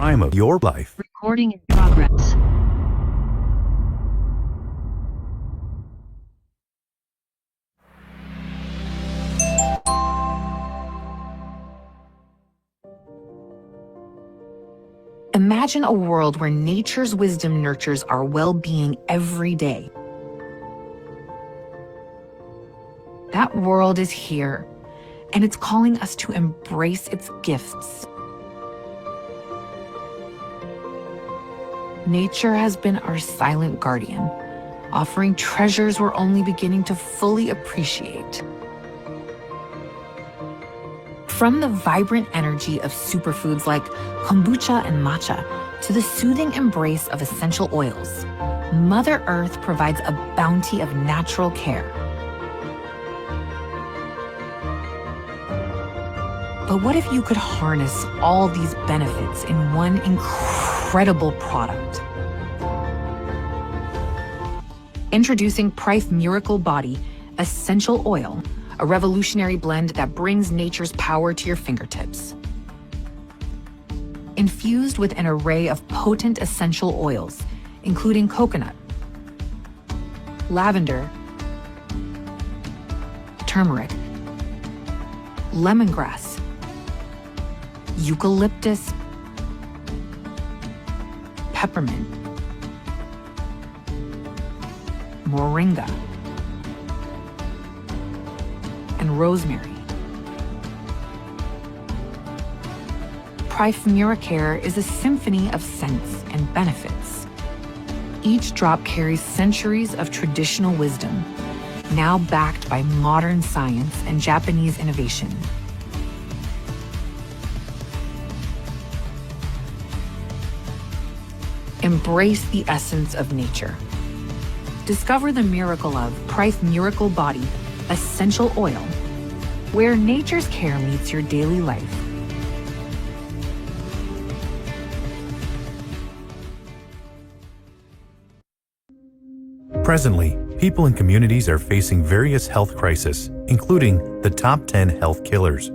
time of your life. Recording in progress. Imagine a world where nature's wisdom nurtures our well-being every day. That world is here, and it's calling us to embrace its gifts. Nature has been our silent guardian, offering treasures we're only beginning to fully appreciate. From the vibrant energy of superfoods like kombucha and matcha to the soothing embrace of essential oils, Mother Earth provides a bounty of natural care. But what if you could harness all these benefits in one incredible product? Introducing Prife Miracle Body Essential Oil, a revolutionary blend that brings nature's power to your fingertips. Infused with an array of potent essential oils, including coconut, lavender, turmeric, lemongrass, eucalyptus, peppermint, moringa, and rosemary. Prife Muricare is a symphony of scents and benefits. Each drop carries centuries of traditional wisdom, now backed by modern science and Japanese innovation. Embrace the essence of nature. Discover the miracle of Prife Miracle Body Essential Oil, where nature's care meets your daily life. Presently, people and communities are facing various health crises, including the top 10 health killers.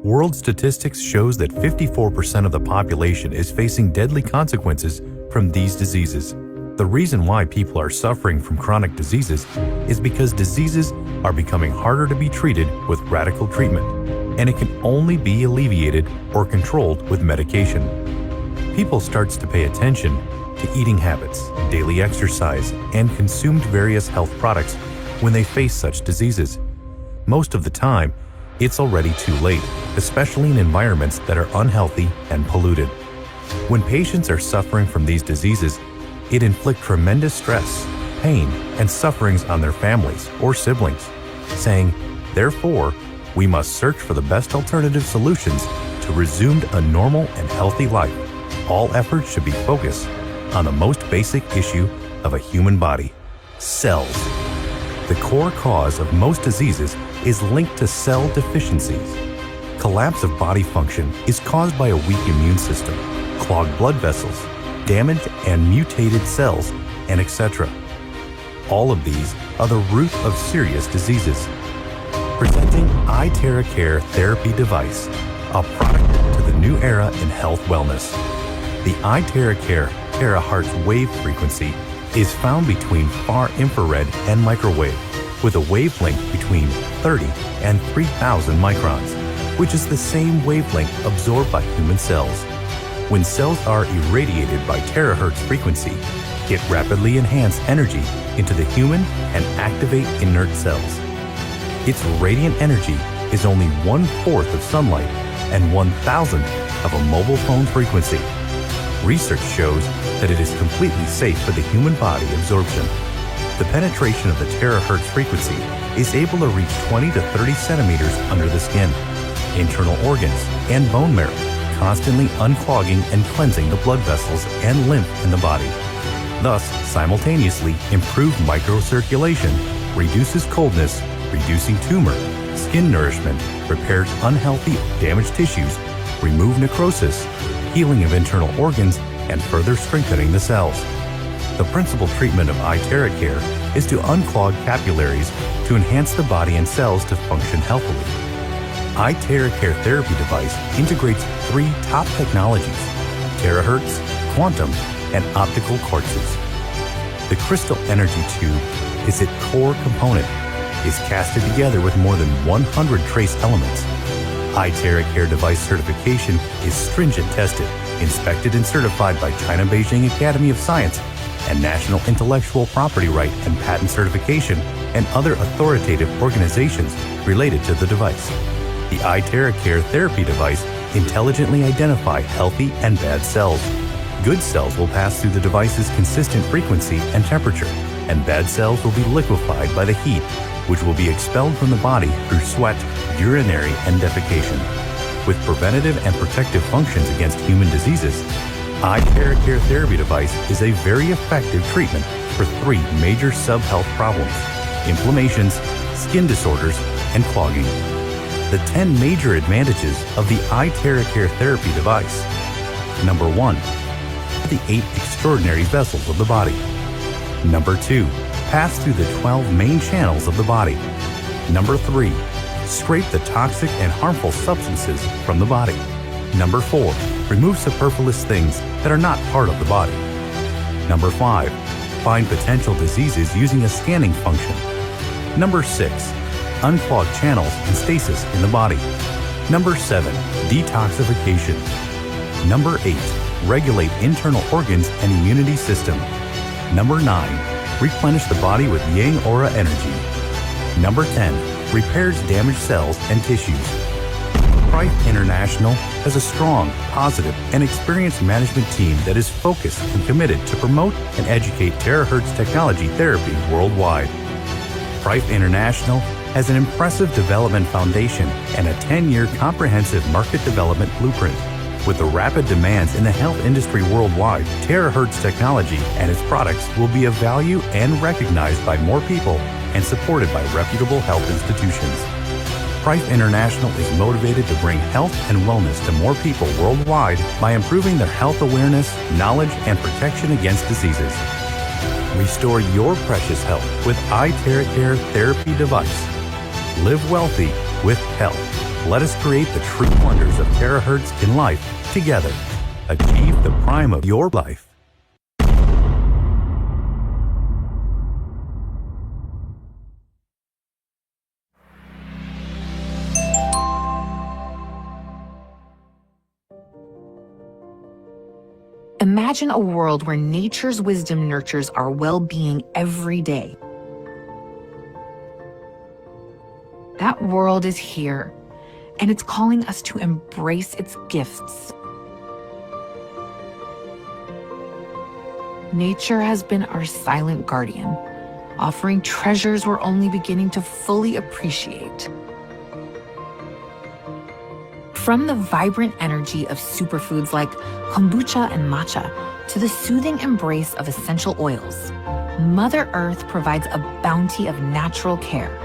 World statistics shows that 54% of the population is facing deadly consequences from these diseases. The reason why people are suffering from chronic diseases is because diseases are becoming harder to be treated with radical treatment, and it can only be alleviated or controlled with medication. People starts to pay attention to eating habits, daily exercise, and consumed various health products when they face such diseases. Most of the time, it's already too late, especially in environments that are unhealthy and polluted. When patients are suffering from these diseases, it inflicts tremendous stress, pain, and sufferings on their families or siblings, saying, therefore, we must search for the best alternative solutions to resume a normal and healthy life. All efforts should be focused on the most basic issue of a human body: cells. The core cause of most diseases is linked to cell deficiencies. Collapse of body function is caused by a weak immune system, clogged blood vessels, damaged and mutated cells, and etc. All of these are the root of serious diseases. Presenting iTerracare Therapy Device, a product to the new era in health wellness. The iTerracare terahertz wave frequency is found between far infrared and microwave, with a wavelength between 30 and 3,000 microns, which is the same wavelength absorbed by human cells. When cells are irradiated by terahertz frequency, it rapidly enhances energy into the human and activate inert cells. Its radiant energy is only 1/4 of sunlight and 1,000th of a mobile phone frequency. Research shows that it is completely safe for the human body absorption. The penetration of the terahertz frequency is able to reach 20 to 30 centimeters under the skin, internal organs, and bone marrow, constantly unclogging and cleansing the blood vessels and lymph in the body. Thus, simultaneously improve microcirculation, reduces coldness, reducing tumor, skin nourishment, repairs unhealthy, damaged tissues, remove necrosis, healing of internal organs, and further strengthening the cells. The principal treatment of iTerracare is to unclog capillaries to enhance the body and cells to function healthily. iTerracare Therapy Device integrates 3 top technologies: terahertz, quantum, and optical quartzes. The crystal energy tube is its core component, is casted together with more than 100 trace elements. iTeraCare device certification is stringent tested, inspected and certified by China Beijing Academy of Science and National Intellectual Property Right and Patent Certification and other authoritative organizations related to the device. The iTeraCare therapy device intelligently identify healthy and bad cells. Good cells will pass through the device's consistent frequency and temperature, and bad cells will be liquefied by the heat, which will be expelled from the body through sweat, urinary, and defecation. With preventative and protective functions against human diseases, iTeraCare therapy device is a very effective treatment for 3 major sub-health problems: inflammations, skin disorders, and clogging. The 10 major advantages of the iTeraCare therapy device. Number 1. The 8 extraordinary vessels of the body. Number 2. Pass through the 12 main channels of the body. Number 3. Scrape the toxic and harmful substances from the body. Number 4. Remove superfluous things that are not part of the body. Number 5. Find potential diseases using a scanning function. Number 6. Unclog channels and stasis in the body. Number 7. Detoxification. Number 8. Regulate internal organs and immunity system. Number 9. Replenish the body with Yang Aura energy. Number 10. Repairs damaged cells and tissues. Prife International has a strong, positive, and experienced management team that is focused and committed to promote and educate terahertz technology therapy worldwide. Prife International has an impressive development foundation and a 10-year comprehensive market development blueprint. With the rapid demands in the health industry worldwide, terahertz technology and its products will be of value and recognized by more people and supported by reputable health institutions. Prife International is motivated to bring health and wellness to more people worldwide by improving their health awareness, knowledge, and protection against diseases. Restore your precious health with iTeraCare therapy device. Live wealthy with health. Let us create the true wonders of terahertz in life together. Achieve the prime of your life. Imagine a world where nature's wisdom nurtures our well-being every day. That world is here, and it's calling us to embrace its gifts. Nature has been our silent guardian, offering treasures we're only beginning to fully appreciate. From the vibrant energy of superfoods like kombucha and matcha to the soothing embrace of essential oils, Mother Earth provides a bounty of natural care.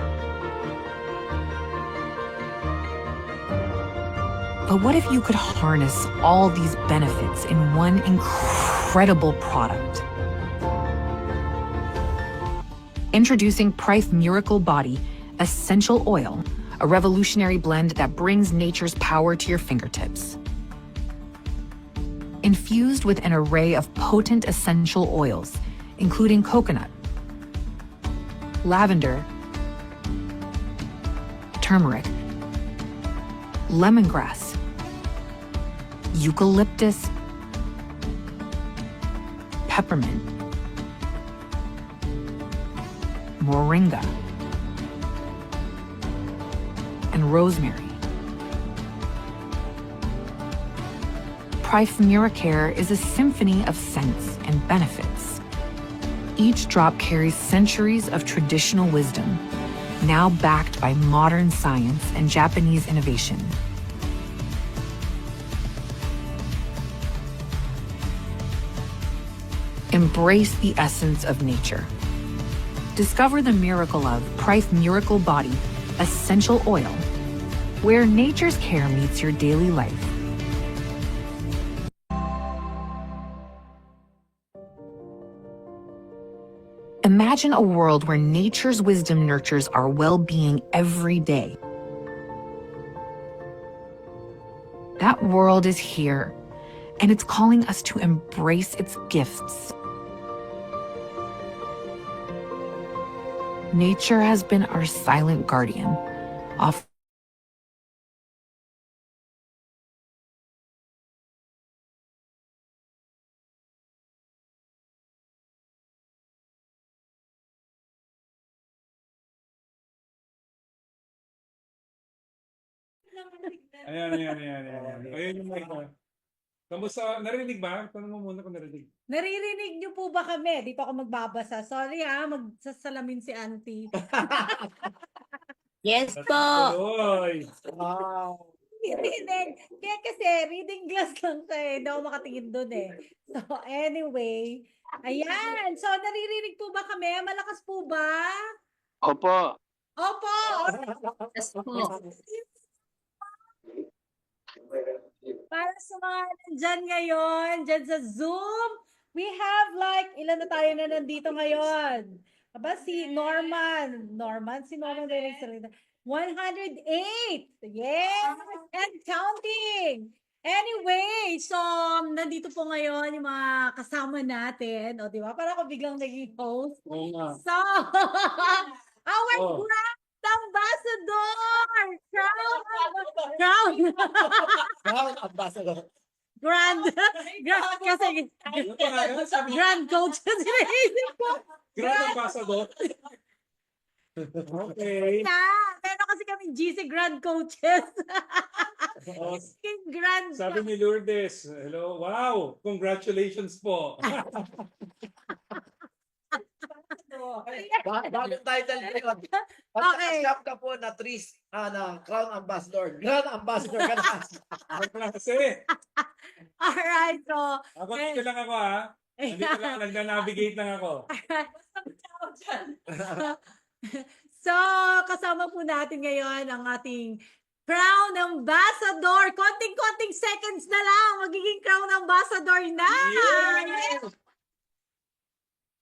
But what if you could harness all these benefits in one incredible product? Introducing Prife Miracle Body Essential Oil, a revolutionary blend that brings nature's power to your fingertips. Infused with an array of potent essential oils, including coconut, lavender, turmeric, lemongrass, eucalyptus, peppermint, moringa, and rosemary. Prife Miracare is a symphony of scents and benefits. Each drop carries centuries of traditional wisdom, now backed by modern science and Japanese innovation. Embrace the essence of nature. Discover the miracle of Prife Miracle Body Essential Oil, where nature's care meets your daily life. Imagine a world where nature's wisdom nurtures our well-being every day. That world is here, and it's calling us to embrace its gifts. Nature has been our silent guardian, offering Ayan. Ayun yung mic mo. Kamusta? Narinig ba? Tanong mo muna kung narinig. Naririnig niyo po ba kami? Dito ako magbabasa. Sorry magsasalamin si Auntie. Yes po. Tuloy. Wow. Reading. Kaya kasi reading glass lang siya eh. Hindi ako makatingin doon eh. So anyway, ayan. So naririnig po ba kami? Malakas po ba? Opo. Opo! Yes po. Para sa mga nandyan ngayon, dyan sa Zoom, we have like, ilan na tayo na nandito ngayon? Aba, si Norman. Si Norman ba yung nagsalita? 108! Yes! And counting! Anyway, so, nandito po ngayon yung mga kasama natin. O, di ba? Para ako biglang naging host. Oo nga. So, our Oh. grand ambassador! Crown Crown Ambassador. Grand kasi Ano pa nga yun? Sabi niya, Grand Coach kasi naisip ko. Grand Ambassador. Okay. Meron kasi kami GC Grand Coaches. Oh, Grand. sabi ni Lourdes, hello, wow, congratulations po. Bagong title ko yun. Okay. Pagka-shop ka po na na Crown Ambassador. Grand Ambassador ka na. Ang klase. Alright, so. Ako, dito lang ako ha. Nandito lang, nagna-navigate lang ako. So, kasama po natin ngayon ang ating Crown Ambassador. Konting-konting seconds na lang. Magiging Crown Ambassador na. Yeah!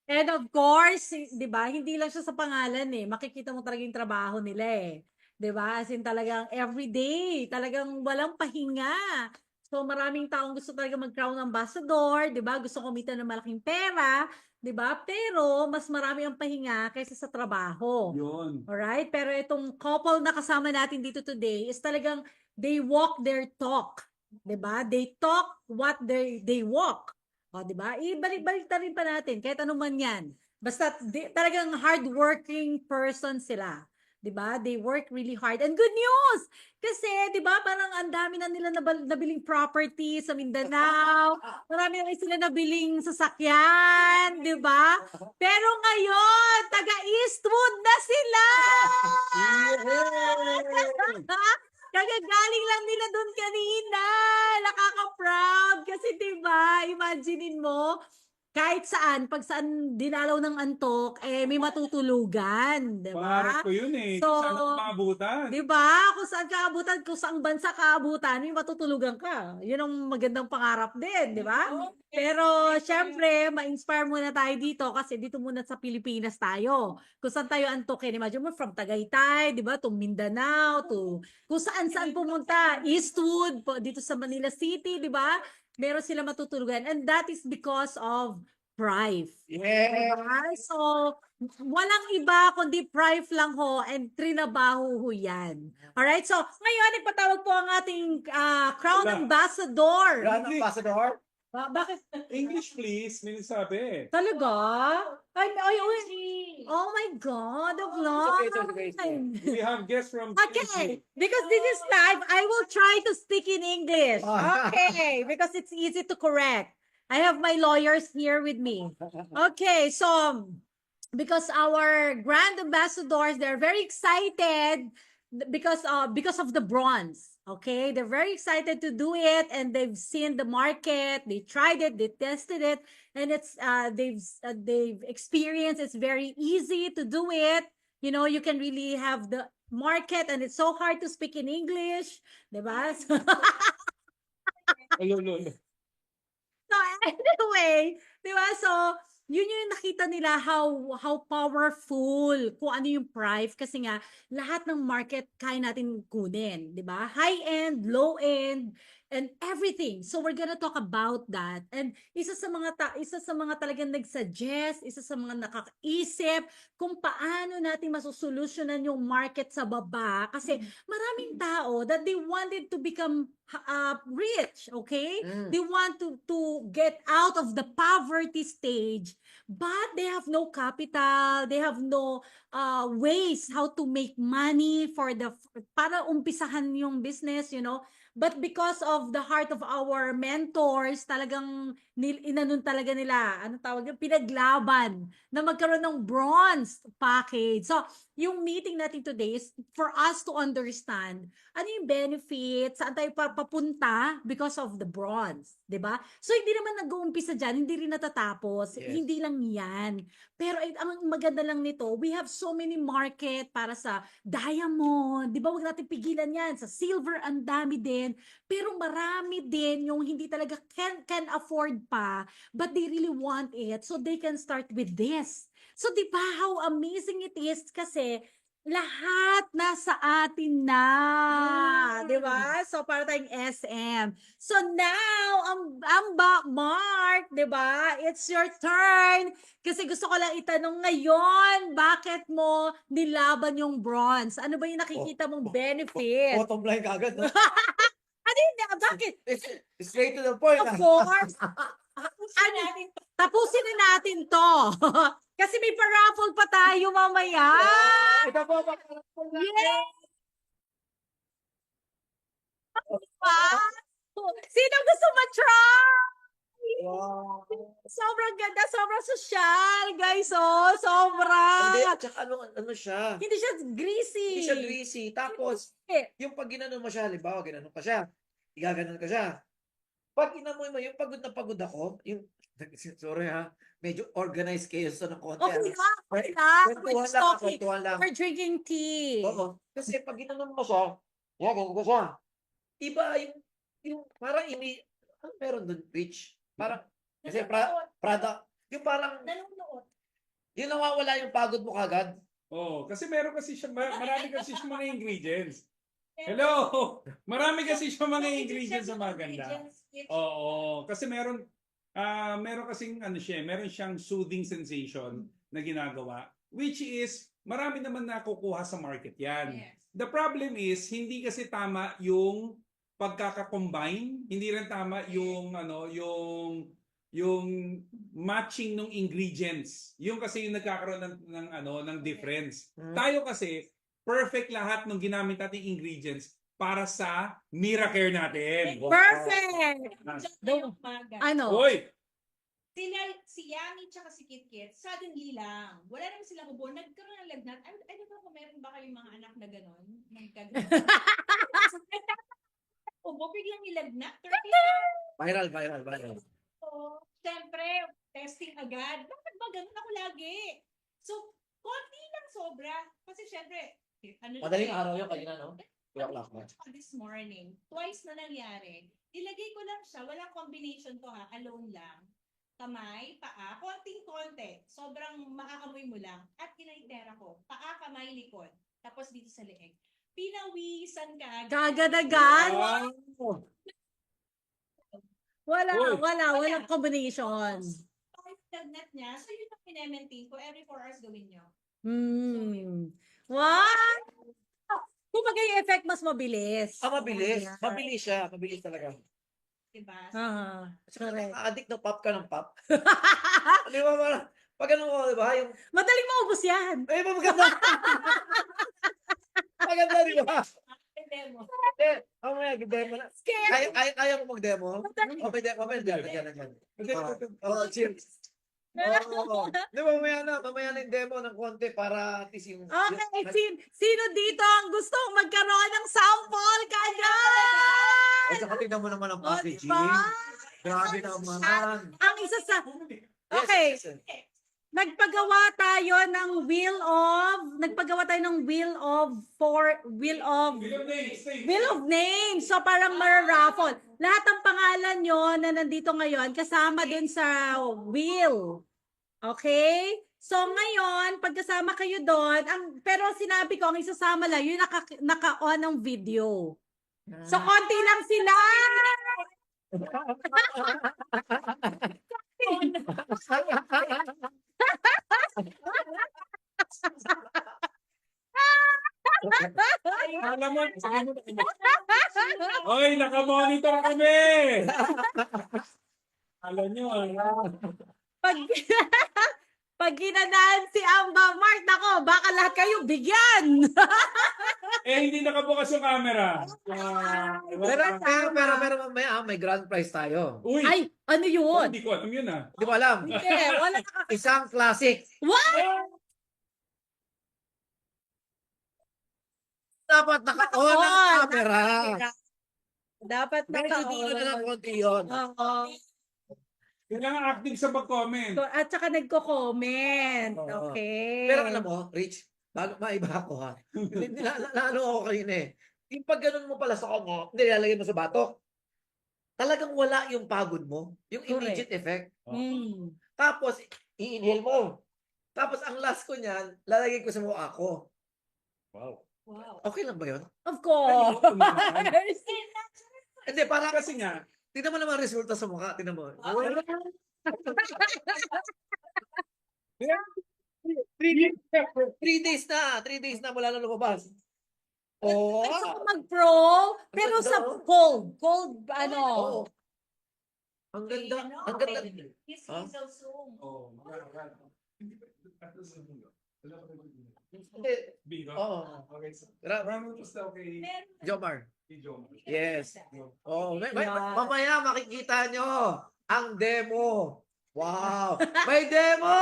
And of course, 'di ba? Hindi lang siya sa pangalan eh. Makikita mo talaga yung trabaho nila eh. 'Di ba? As in talagang everyday, talagang walang pahinga. So maraming taong gusto talaga mag-crown ambassador, 'di ba? Gusto kumita ng malaking pera, 'di ba? Pero mas marami ang pahinga kaysa sa trabaho. Yun. Alright? Pero itong couple na kasama natin dito today is talagang they walk their talk. 'Di ba? They talk what they walk. O, 'di ba? Ibalik-balik na rin pa natin kahit ano man 'yan. Basta talagang hardworking person sila. 'Di ba? They work really hard. And good news! Kasi 'di ba, parang ang dami na nila nabiling property sa Mindanao. Marami na sila nabiling sasakyan, 'di ba? Pero ngayon, taga Eastwood na sila. Kagagaling lang nila doon kanina. Nakaka-proud. Kasi diba, imaginein mo, kahit saan, pag saan dinalaw ng antok, may matutulugan. Diba? Pangarap ko yun eh. So, Saan ako maabutan? Diba? Kung saan kaabutan, kung saan bansa kaabutan, may matutulugan ka. Yun ang magandang pangarap din, di ba? Pero, syempre, ma-inspire muna tayo dito kasi dito muna sa Pilipinas tayo. Kung saan tayo antokin, imagine mo, from Tagaytay, di ba? To Mindanao, to kung saan pumunta. Eastwood, dito sa Manila City, di ba? Meron sila matutulugan. And that is because of Prive. Yeah. Diba? So, walang iba kundi Prive lang ho and trinabaho ho yan. Alright? So, ngayon, ipatawag po ang ating Crown Wala. Ambassador. Grand Ambassador. Bakit? English please, may nagsabi. Talaga? Ay, oh my God, of love. It's okay. We have guests from Okay, because this is live, I will try to speak in English. Okay, because it's easy to correct. I have my lawyers here with me. Okay, so because our grand ambassadors, they're very excited because of the bronze. Okay, they're very excited to do it, and they've seen the market. They tried it, they tested it, and it's they've experienced it's very easy to do it. You know, you can really have the market, and it's so hard to speak in English, diba? So anyway, di ba? So, yun yung nakita nila how powerful, kung ano yung Prive. Kasi nga, lahat ng market kaya natin kunin, di ba? High-end, low-end, and everything. So we're gonna talk about that. And isa sa mga talagang nag-suggest, isa sa mga nakakaisip kung paano natin masusolusyonan yung market sa baba. Kasi maraming tao that they wanted to become rich, okay? They want to get out of the poverty stage, but they have no capital, they have no ways how to make money para umpisahan yung business, But because of the heart of our mentors, talagang inanon talaga nila, pinaglaban na magkaroon ng bronze package. So, yung meeting natin today is for us to understand ano yung benefits, saan tayo papunta because of the bronze, 'di ba? So, hindi naman nag-uumpisa diyan, hindi rin natatapos, Yes. hindi lang 'yan. Pero ang maganda lang nito, we have so many market para sa diamond, 'di ba? Wag natin pigilan 'yan. Sa silver ang dami din, pero marami din yung hindi talaga can afford pa, but they really want it, so they can start with this. So, 'di ba how amazing it is kasi lahat nasa atin na, 'di ba? So para tayong SM. So now, Mark, 'di ba? It's your turn. Kasi gusto ko lang itanong ngayon, bakit mo nilaban yung bronze? Ano ba yung nakikita mong benefit? Bottom line kagad, no? Ano yun? Bakit? It's straight to the point. Of course. Tapusin na natin to. Kasi may pa-raffle pa tayo mamaya. Ito po, Yes! Diba? Sino gusto ma-try? Wow. Sobrang ganda, sobrang social, guys. Oh, sobrang. Hindi, at saka ano siya? Hindi siya greasy. Hindi siya greasy. Tapos, yung pag ginanon mo siya, halimbawa, ginanon ka siya, igaganon ka siya. Pag inamoy mo, yung pagod na pagod ako, yung, sorry ha, medyo organized chaos to ng konti. Okay ha? lang, okay lang. We're Kwentuhan just lang, talking. kwentuhan lang. We're drinking tea. Oo. Kasi pag ginanon mo siya, yan, ganun ko siya. Iba yung parang ano meron doon, Rich? Parang, kasi Prada, yung parang, yung nawawala yung pagod mo kagad. Oo, kasi meron kasi siya, marami kasi siya mga ingredients. Hello! Marami kasi siya mga ingredients na maganda. Oo, kasi meron kasing meron siyang soothing sensation na ginagawa, which is marami naman nakukuha sa market 'yan. The problem is hindi kasi tama yung pagkaka-combine, hindi rin tama yung yung matching ng ingredients. Yung kasi yung nagkakaroon ng difference. Tayo kasi perfect lahat ng ginamit nating ingredients para sa Miracare natin. Perfect! Ano? Hoy! Si Yami tsaka si Kitkit, suddenly lang. Wala naman silang ubo. Nagkaroon ng lagnat. I don't know kung meron ba kayong mga anak na gano'n. Ubo, biglang nilagnat. Viral. So, siyempre, testing agad. Bakit ba ganun ako lagi? So, konti lang sobra. Kasi siyempre, Madaling araw yun kanina, no? 2 o'clock na. This morning, twice na nangyari. Ilagay ko lang siya, walang combination to ha, alone lang. Kamay, paa, konting-konti. Sobrang makakamoy mo lang. At kinaitera ko, paa, kamay, likod. Tapos dito sa leeg. Pinawisan ka. Kagad-agad? Uy. Walang combination. Lagnat niya, so yun ang pinemaintain ko. Every 4 hours gawin nyo. What? Kumbaga yung effect mas mabilis. Mabilis. Mabilis siya. Mabilis talaga. Diba? Correct. Addict na pop ka ng pop. Di ba parang, pag ano ko, di ba? Yung, Madaling maubos yan. maganda. Maganda, di ba? Demo. Mamaya, demo na. Scary. Kaya mo mag-demo? Okay, demo. Cheers. Di ba, mamaya na yung demo ng konti para at least yung... Okay, sino dito ang gustong magkaroon ng sample kagad? At saka tingnan mo naman ang O, packaging. diba? Grabe naman. Ang isa sa... Okay. Yes. Nagpagawa tayo ng wheel of names. So parang raffle. Lahat ng pangalan nyo na nandito ngayon kasama dun sa wheel. Okay? So ngayon, pagkasama kayo doon, pero sinabi ko ang isasama lang yung naka-on ng video. So, konti lang sila. Alam mo, Oy, nakamonitor kami! Alam nyo, Pag, pag ginanaan si Amba Mart, nako, baka lahat kayo bigyan. hindi nakabukas yung camera. Pero mamaya may grand prize tayo. Uy, Ay, ano yun? hindi ko alam yun ah. Di mo alam? Hindi, wala Isang classic. What? Dapat naka-on ang On. camera. Dapat Medyo dito na ng konti yun. Oo. Kailangan active sa pag-comment. So, at saka nagko-comment. Oo. Okay. Pero alam mo, Rich, bago maiba ako ha. Hindi naano ako kanina eh. Yung pag ganun mo pala sa kanya, hindi lalagay mo sa batok. Talagang wala yung pagod mo. Yung immediate effect. Hmm. Tapos, i-inhale mo. Tapos, ang last ko niyan, lalagay ko sa mukha ko. Wow. Wow. Okay lang ba yun? Of course. Hindi, parang Kasi nga, tingnan mo naman ang resulta sa mukha. Tingnan mo. 3 days na. 3 days na mula na lumabas. Oh. Gusto ko mag-pro, pero Ang ganda, sa oh. cold, ano. Oo. Ang ganda. Ang ganda. Kiss Huh? me so soon. oh, Hindi. Bigo. Oo. Okay. So, Gra- round of applause kay Meron Jomar. Jomar. Yes. Oh, Yeah. mamaya makikita nyo ang demo. Wow. May demo.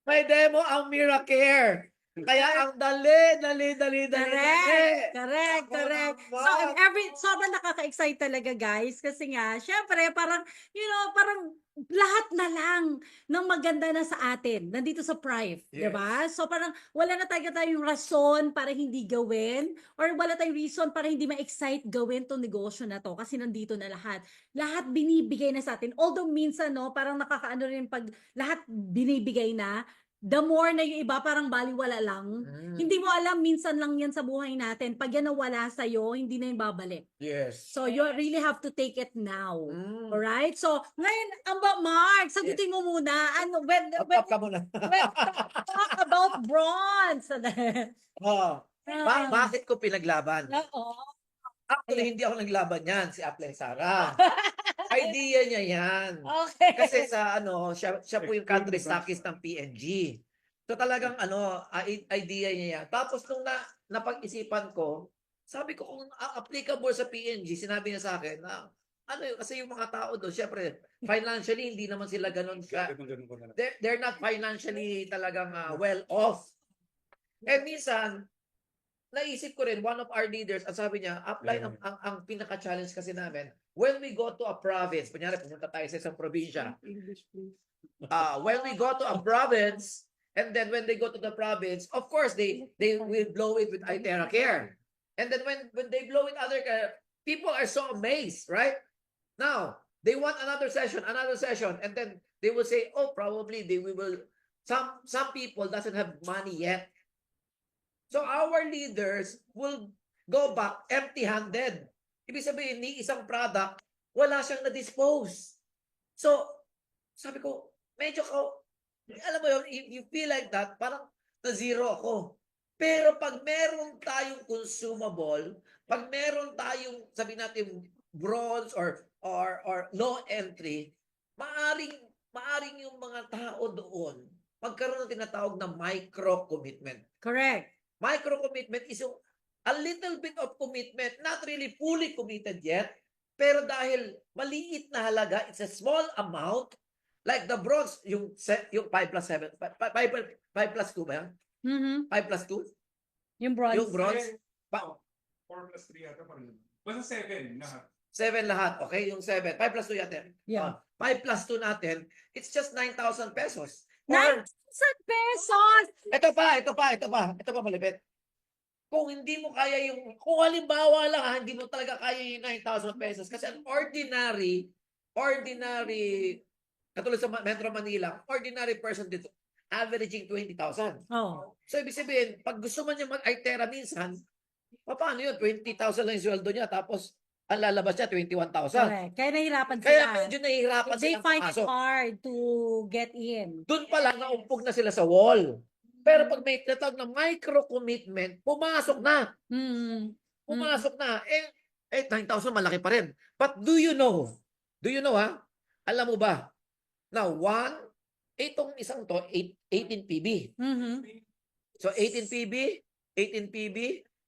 May demo ang Miracare. Kaya ang dali. Correct. So, sobrang nakaka-excite talaga, guys. Kasi nga, syempre, parang, parang lahat na lang ng maganda na sa atin. Nandito sa Prive. Yes. Diba? So, parang wala na tayong rason para hindi gawin or wala tayong reason para hindi ma-excite gawin tong negosyo na to kasi nandito na lahat. Lahat binibigay na sa atin. Although minsan, parang nakakaano rin pag lahat binibigay na, the more na yung iba parang baliwala lang. Hindi mo alam, minsan lang yan sa buhay natin. Pag yan nawala sa'yo, hindi na yung babalik. Yes. So, you really have to take it now. Mm. Alright? So, ngayon, Mark, sagutin mo muna. When Up ka muna. talk about bronze. Oh. Bakit ko pinaglaban? Oo. Actually, hindi ako naglaban yan. Si Aplen Sara. Idea niya yan. Okay. Kasi siya po yung country stockist ng PNG. So talagang idea niya yan. Tapos nung napag-isipan ko, sabi ko kung applicable sa PNG, sinabi niya sa akin na kasi yung mga tao doon, syempre, financially, hindi naman sila ganun ka. Ganun ko na lang. They're not financially talagang well off. Eh minsan, naisip ko rin, one of our leaders, ang sabi niya, apply ang pinaka-challenge kasi namin, when we go to a province, kunyari, pumunta tayo sa isang probinsya, when we go to a province, and then when they go to the province, of course, they will blow it with Itera Care. And then when they blow it other care, people are so amazed, right? Now, they want another session, and then they will say, oh, probably they will, some people doesn't have money yet. So our leaders will go back empty-handed. Ibig sabihin, ni isang product, wala siyang na-dispose. So, sabi ko, medyo alam mo yun, you feel like that, parang na-zero ako. Pero pag meron tayong consumable, pag meron tayong, sabi natin, bronze or low entry, maaring yung mga tao doon, magkaroon ng tinatawag na micro-commitment. Correct. Micro-commitment is a little bit of commitment, not really fully committed yet, pero dahil maliit na halaga, it's a small amount, like the bronze, yung 5 plus 7, 5 plus 2 ba yan? 5 plus 2? Yung bronze. Yung bronze? 4 plus 3 yata parang yun. Basta 7 lahat. 7 lahat, okay? Yung 7. 5 plus 2 yata. Yeah. 5 plus 2 natin, it's just 9,000 pesos. 9,000 pesos! Ito pa malipit. Kung hindi mo kaya kung halimbawa lang hindi mo talaga kaya yung 9,000 pesos kasi ang ordinary, katulad sa Metro Manila, ordinary person dito, averaging 20,000. Oh. So, ibig sabihin, pag gusto man niya mag-Itera minsan, Paano yun? 20,000 lang yung sweldo niya, tapos ang lalabas niya, 21,000. Correct. Kaya nahihirapan Kaya sila. medyo nahihirapan They silang find it pumasok. hard to get in. Doon pa lang, naumpog na sila sa wall. Pero pag may tinatawag na micro-commitment, pumasok na. Mm. Pumasok na. Eh, 9,000 malaki pa rin. But do you know ha? Alam mo ba, na itong isang to, 18 PB. Mhm. So, 18 PB, 18 PB,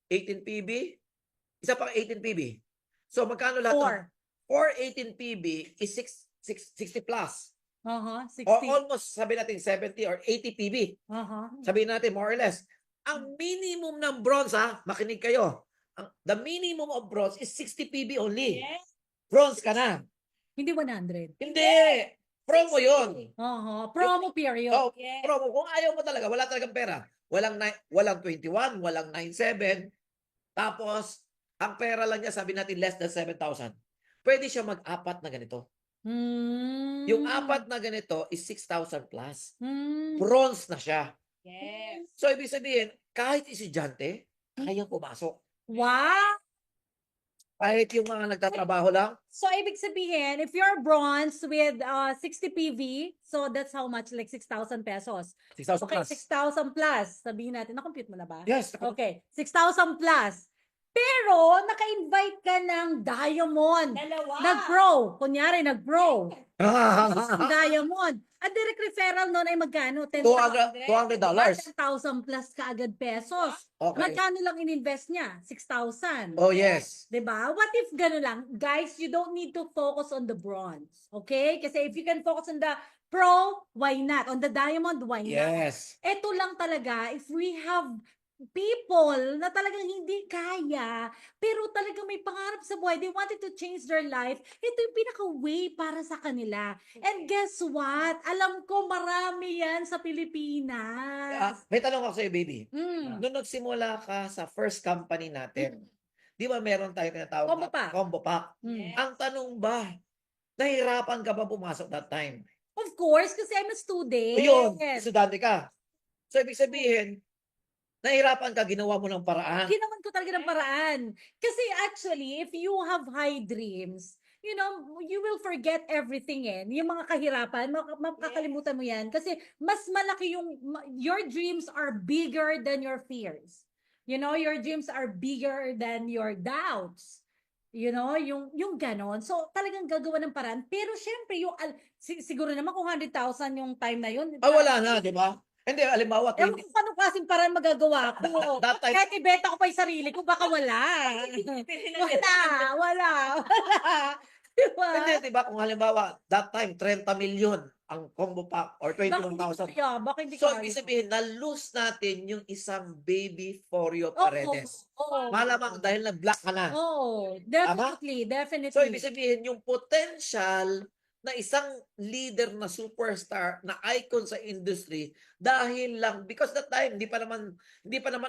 18 PB, isa pang 18 PB. So, magkano lahat? 18 PB is 60 plus. Uh-huh. Or 60. almost, sabi natin, 70 or 80 PB. Uh-huh. Sabihin natin, more or less. Ang minimum ng bronze, ha? Makinig kayo. The minimum of bronze is 60 PB only. Yes. Bronze ka na. Hindi 100. Hindi. Promo yun. Uh-huh. Promo period. Oh, Yes. promo. Kung ayaw mo talaga, wala talagang pera. Walang 21, walang 97. Tapos, ang pera lang niya, sabi natin, less than 7,000. Pwede siya mag-apat na ganito. Mm. Yung apat na ganito is 6,000 plus. Mm. Bronze na siya. Yes. So, ibig sabihin, kahit estudyante, kayang pumasok. Wow! Kahit yung mga nagtatrabaho lang, So, ibig sabihin, if you're bronze with 60 PV, so that's how much? Like 6,000 pesos. 6,000 Okay, plus. 6,000 plus. Sabihin natin, na-compute mo na ba? Yes. Okay, 6,000 plus. Pero, naka-invite ka ng diamond. Dalawa. Nag-pro. Kunyari, nag-pro. $200. Diamond. Ang direct referral nun ay magkano? $10,000. $10,000 plus kaagad pesos. Okay. Magkano lang in-invest niya? 6,000. Oh, yes. Diba? What if gano'n lang? Guys, you don't need to focus on the bronze. Okay? Kasi if you can focus on the pro, why not? On the diamond, why not? Yes. Ito lang talaga, if we have people na talagang hindi kaya, pero talagang may pangarap sa buhay, they wanted to change their life, ito yung pinaka-way para sa kanila. And guess what? Alam ko marami yan sa Pilipinas. May tanong ako sa'yo, baby. Mm. Nung nagsimula ka sa first company natin, di ba meron tayong tinatawag Combo na pack. combo pack? Mm. Ang tanong ba, nahirapan ka ba pumasok that time? Of course, kasi I'm a student. Ayun, estudyante ka. So, ibig sabihin, nahirapan ka, ginawa mo ng paraan. Ginawan ko talaga ng paraan. Kasi actually, if you have high dreams, you know, you will forget everything Yung mga kahirapan, makakalimutan mo yan. Kasi mas malaki your dreams are bigger than your fears. You know, your dreams are bigger than your doubts. You know, yung ganon. So, talagang gagawa ng paraan. Pero syempre, siguro naman kung 100,000 yung time na yun. Wala na, di ba? Hindi, alimbawa, Ewan ko kung anong klaseng paraan magagawa ko. that time, Kahit ibenta ko pa yung sarili ko, baka wala. Wala. Diba? hindi, di ba? Kung halimbawa, that time, 30 million ang combo pack or 21,000. Baka hindi So, kaya. ibig sabihin, na-lose natin yung isang baby Foreo Paredes. Oo. Malamang dahil nag-block ka na. Oo. Definitely. So, ibig sabihin, yung potential na isang leader na superstar, na icon sa industry, dahil lang, because that time, hindi pa naman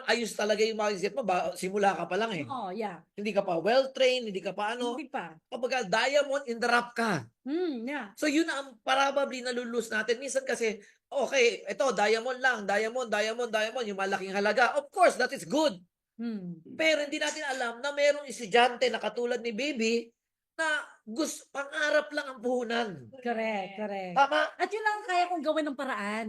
ayos talaga yung mindset mo, simula ka pa lang eh. Oh, yeah. Hindi ka pa well-trained, hindi ka pa Hindi pa. kapag diamond in the rough ka. Yeah. So, yun ang probably nalulus natin. Minsan kasi, okay, ito, diamond lang, diamond, yung malaking halaga. Of course, that is good. Pero hindi natin alam na mayroong estudyante na katulad ni Baby na pangarap lang ang puhunan. Correct. Tama? At yun lang ang kaya kong gawin ng paraan.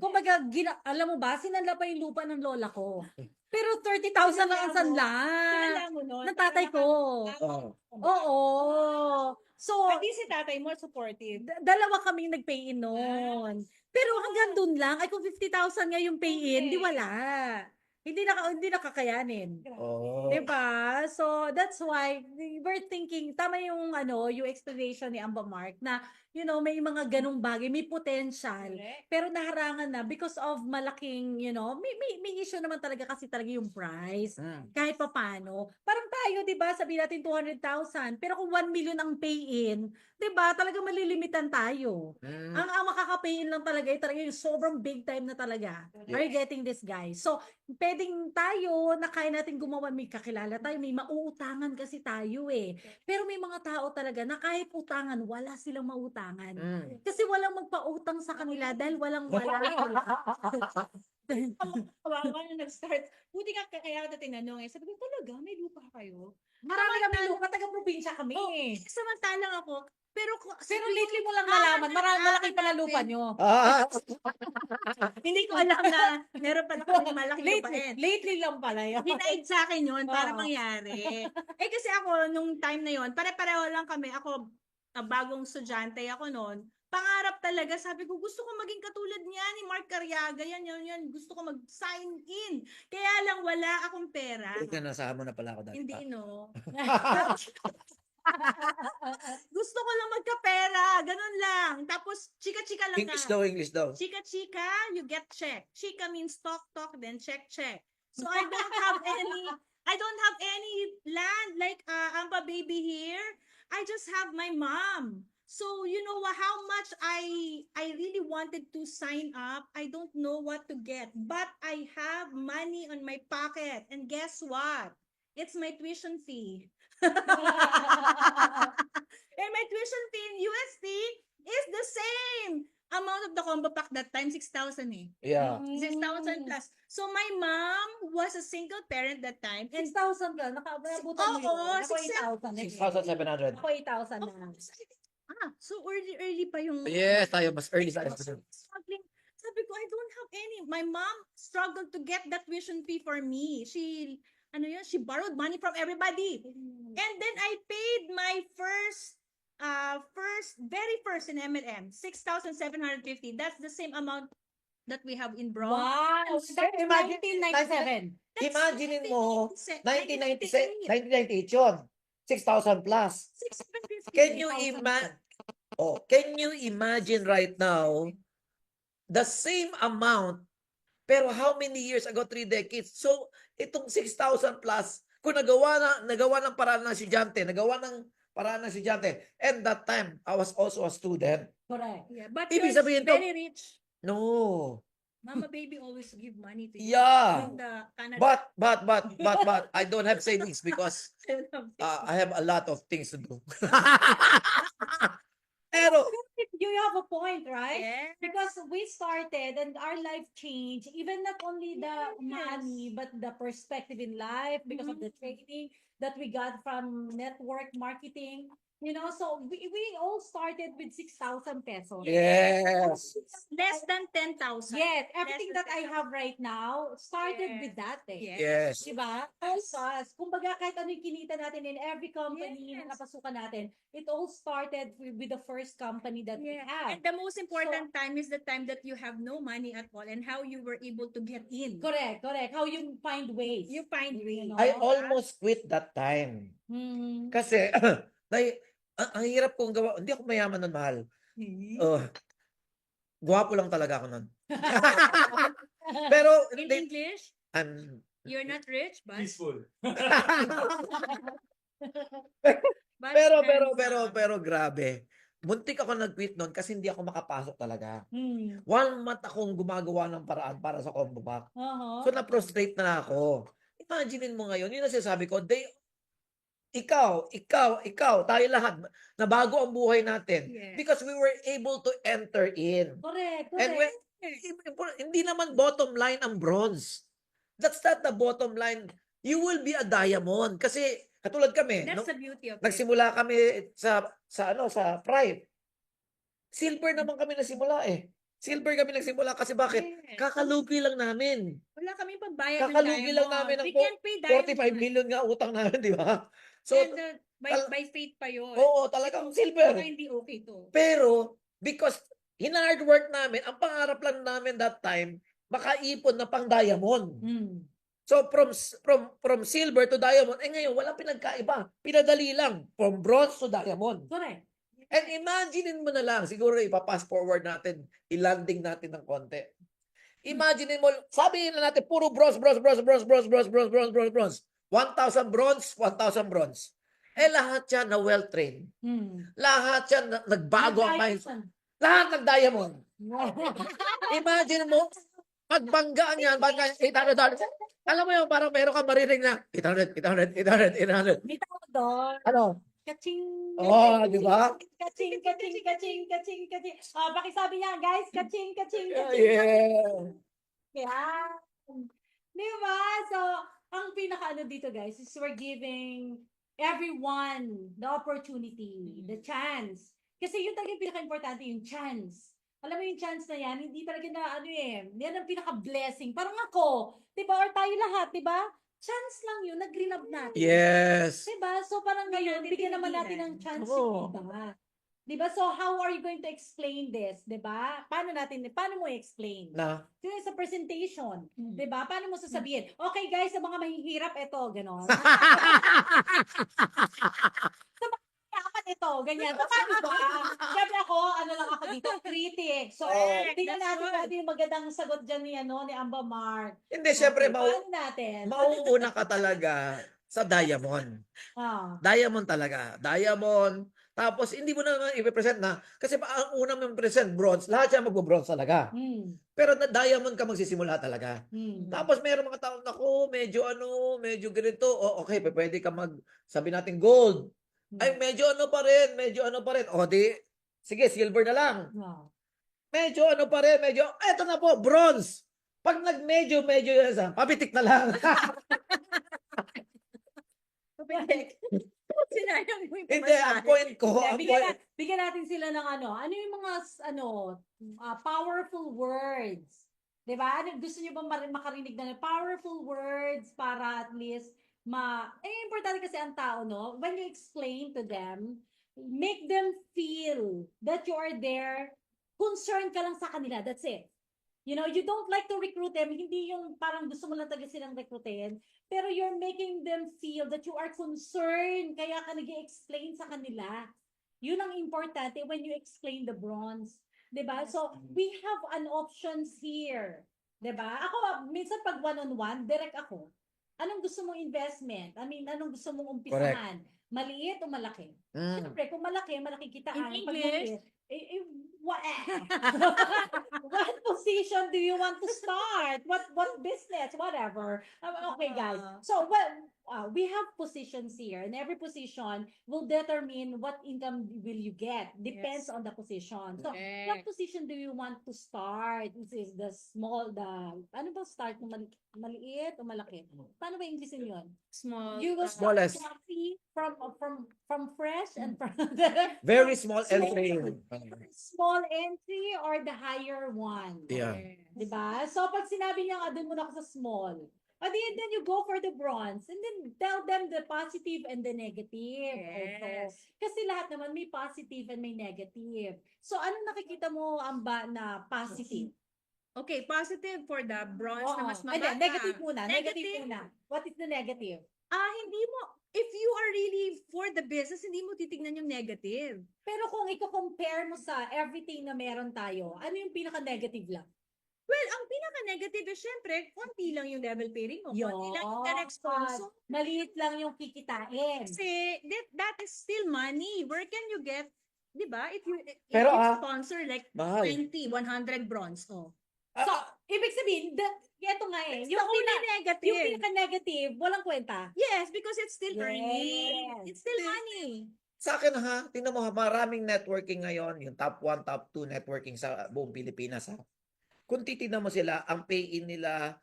Kumbaga, alam mo ba, sinanla pa yung lupa ng lola ko. Pero 30,000 lang ang sanla. Sinala mo nun. Ng tatay ko. Oo. So, Pati si tatay mo supportive. dalawa kaming nag-pay-in noon. Pero hanggang dun lang, ay kung 50,000 nga yung pay-in, di wala. Hindi nakakayanin. Oh. Diba? So, that's why we're thinking, tama yung explanation ni Amba Mark na, you know, may mga ganong bagay, may potential, pero naharangan na because of malaking, you know, may issue naman talaga kasi talaga yung price. Kahit pa paano. Parang tayo, diba, sabihin natin 200,000, pero kung 1 million ang pay-in, diba, talaga malilimitan tayo. Ang makaka-pay-in lang talaga, talaga yung sobrang big time na talaga. Are you getting this, guys? So, pwedeng tayo na kaya natin gumawa, may kakilala tayo, may mauutangan kasi tayo eh. Pero may mga tao talaga na kahit utangan, wala silang mautangan. Kasi walang magpautang sa kanila dahil walang wala. Kawawa na nag-start. Buti nga kaya kita tinanong eh. Sabi ko, talaga, may lupa kayo? Marami kami lupa, taga-probinsya kami. Oh, samantalang ako, pero Pero lately mo lang nalaman, malaki pala lupa nyo. Ah, hindi ko alam na meron pala kami malaki lupain. Lately lang pala yun. Hinaid sa akin yun para Oo. mangyari. Kasi ako, nung time na yun, pare-pareho lang kami. Ako, bagong estudyante ako noon. Pangarap talaga, sabi ko, gusto ko maging katulad niya ni Mark Carriaga. Yan. Gusto ko mag-sign in. Kaya lang, wala akong pera. Ika, nasama na pala ako dati. Hindi, no. Gusto ko lang magkapera. Ganun lang. Tapos, chika-chika lang English na. daw, English daw. Chika-chika, you get check. Chika means talk, then check. So I don't have any land like Ampa baby here. I just have my mom. So you know how much I really wanted to sign up. I don't know what to get, but I have money on my pocket. And guess what? It's my tuition fee. And my tuition fee in USD is the same amount of the combo pack that time, 6,000 eh. Yeah. 6,000 plus. So my mom was a single parent that time. And 6,000 lang, nakabutan mo Oo, yun. Ako 8,000. 6,700. Ako 8,000 na. so early pa yung Yes, tayo. Mas early sa struggling. Sabi ko, I don't have any. My mom struggled to get that tuition fee for me. She borrowed money from everybody. And then I paid my very first in M&M, 6,750. That's the same amount that we have in Bro. Wow! That's Imagine- 1997. Imagine mo, 1998. 1998 yun. 6,000 plus. 6,750. Can you imagine right now the same amount pero how many years ago? 3 decades. So itong 6,000 plus kung nagawa ng paraan ng estudyante, and that time I was also a student. Correct. Yeah, but Ibig you're sabihin to- very rich. No. Mama baby always give money to you. Yeah. From the Canada. But I don't have savings because I have a lot of things to do. Pero You have a point, right? Yeah. Because we started and our life changed, even not only the money, but the perspective in life because of the training that we got from network marketing. You know, so we all started with 6,000 pesos. yes. Less than 10,000. Yes, everything Less that I have right now started Yeah. with that eh. Yes. Diba? All us. Kumbaga kahit ano yung kinita natin in every company na Yes. napasukan natin, it all started with the first company that we Yeah. had. And the most important time is the time that you have no money at all and how you were able to get in. Correct. How you find ways. You find ways. know? I almost quit that time. Hmm. Kasi, ang hirap kong gawa. Hindi ako mayaman nun, mahal. Guwapo lang talaga ako nun. Pero, In hindi, English, I'm, you're not rich, but Peaceful. pero, grabe. Muntik ako nag-quit nun kasi hindi ako makapasok talaga. 1 month akong gumagawa ng paraan para sa combo pack. Uh-huh. So, na-prostrate na ako. Imaginein mo ngayon, yun ang sinasabi ko, ikaw, tayo lahat, nabago ang buhay natin. Yes. Because we were able to enter in. Correct. And hindi naman bottom line ang bronze. That's not the bottom line. You will be a diamond. Kasi, katulad kami, that's the beauty of it. nagsimula kami sa Pride. Silver naman kami nagsimula eh. Silver kami nagsimula kasi bakit? Yes. Kakalugi lang namin. Wala kami pagbayad Kakalugi lang namin ng We can't pay 45 million nga utang namin, di ba? So, And by faith pa yun. oo, talagang silver. Baka hindi okay to. Pero, because hinard work namin, ang pangarap lang namin that time, makaipon na pang diamond. So, from silver to diamond, ngayon, walang pinagkaiba. Pinadali lang. From bronze to diamond. Correct. And imaginein mo na lang, siguro ipapass forward natin, ilanding natin ng konti. Imaginein mo, sabihin na natin, puro bronze. 1,000 bronze, 1,000 bronze. Lahat yan na well-trained. Lahat yan na nagbago ang mindset. Lahat nag-diamond. Imagine mo, pagbanggaan yan, $800. Alam mo yun, parang meron kang marinig na 800. May tawag doon. Ano? Kaching. Di ba? Kaching. Pakisabi niya, guys, kaching. Yeah. Yan. Di ba? So, ang pinaka-ano dito, guys, is we're giving everyone the opportunity, the chance. Kasi yun talaga yung pinaka-importante, yung chance. Alam mo yung chance na yan, hindi talaga na ano yan ang pinaka-blessing. Parang ako, di ba? Or tayo lahat, di ba? Chance lang yun, nag-green up natin. Yes. Di ba? So parang ngayon, natin bigyan naman natin tinigilan. ng chance Oo. yung iba. Di ba? So how are you going to explain this? Di ba? Paano mo i-explain? Na, Yun sa presentation. Di ba? Paano mo sasabihin? Okay guys, sa mga mahihirap, ito, gano'n. Dapat ito, ganyan. So, paano ba? Siyempre ako, ano lang ako dito, critic. So, tingnan natin natin yung magandang sagot dyan ni Amba Mark. hindi, syempre, Okay, paano natin? mauuna ka talaga sa diamond. Ah. Diamond talaga. Diamond. Tapos, hindi mo na i-present na. Kasi ang una mong present, bronze. Lahat siya magbo-bronze talaga. Pero na diamond ka magsisimula talaga. Tapos, meron mga tao, naku, medyo ganito. O, okay, pwede ka sabi natin gold. Ay, medyo ano pa rin. O, di, sige, silver na lang. Medyo ano pa rin, eto na po, bronze. Pag nag-medyo, pabitik na lang. Sinayang mo yung Hindi, ang point ko, bigyan natin sila ng ano yung mga powerful words. 'Di ba? Gusto niyo ba makarinig na powerful words para at least importante kasi ang tao, no? When you explain to them, make them feel that you are there, concerned ka lang sa kanila. That's it. You know, you don't like to recruit them. Hindi yung parang gusto mo lang talaga silang recruitin. Pero you're making them feel that you are concerned. Kaya ka nag-explain sa kanila. Yun ang importante when you explain the bronze. Diba? So, we have an options here. Diba? Ako, minsan pag one-on-one, direct ako. Anong gusto mong investment? Anong gusto mong umpisahan? Maliit o malaki? Siyempre, kung malaki kitaan. In Pag English? maliit, what position do you want to start? What business? Whatever. Okay, guys. So, we have positions here, and every position will determine what income will you get. Depends on the position. So, what position do you want to start? This is the ano ba start mo? Maliit o malaki? Paano ba Englishin yun? Small. You will Smallest. start from fresh and from very small entry. small entry or the higher one. Yeah. Diba? So, pag sinabi niya nga, doon muna ako sa small. At the end, then you go for the bronze and then tell them the positive and the negative. Also. Kasi lahat naman may positive and may negative. So, anong nakikita mo, Amba, na positive? Okay, positive for the bronze na mas Ay, mababa. negative muna. Negative Negative. muna. What is the negative? Hindi mo, if you are really for the business, hindi mo titignan yung negative. Pero kung i-compare mo sa everything na meron tayo, ano yung pinaka-negative lang? Well, ang pinaka-negative is syempre, konti lang yung level pairing mo. Konti lang yung direct sponsor. Maliit lang yung kikitain. Kasi that is still money. Where can you get, di ba? If you Pero, sponsor like mahal. 20, 100 bronze. Oh. So, ibig sabihin, ito nga eh. It's the only negative. Yung pinaka-negative, walang kwenta. Yes, because it's still Yes. earning. It's still money. Sa akin ha, tingnan mo ha, maraming networking ngayon, yung top 1, top 2 networking sa buong Pilipinas ha. Kung titignan mo sila, ang pay-in nila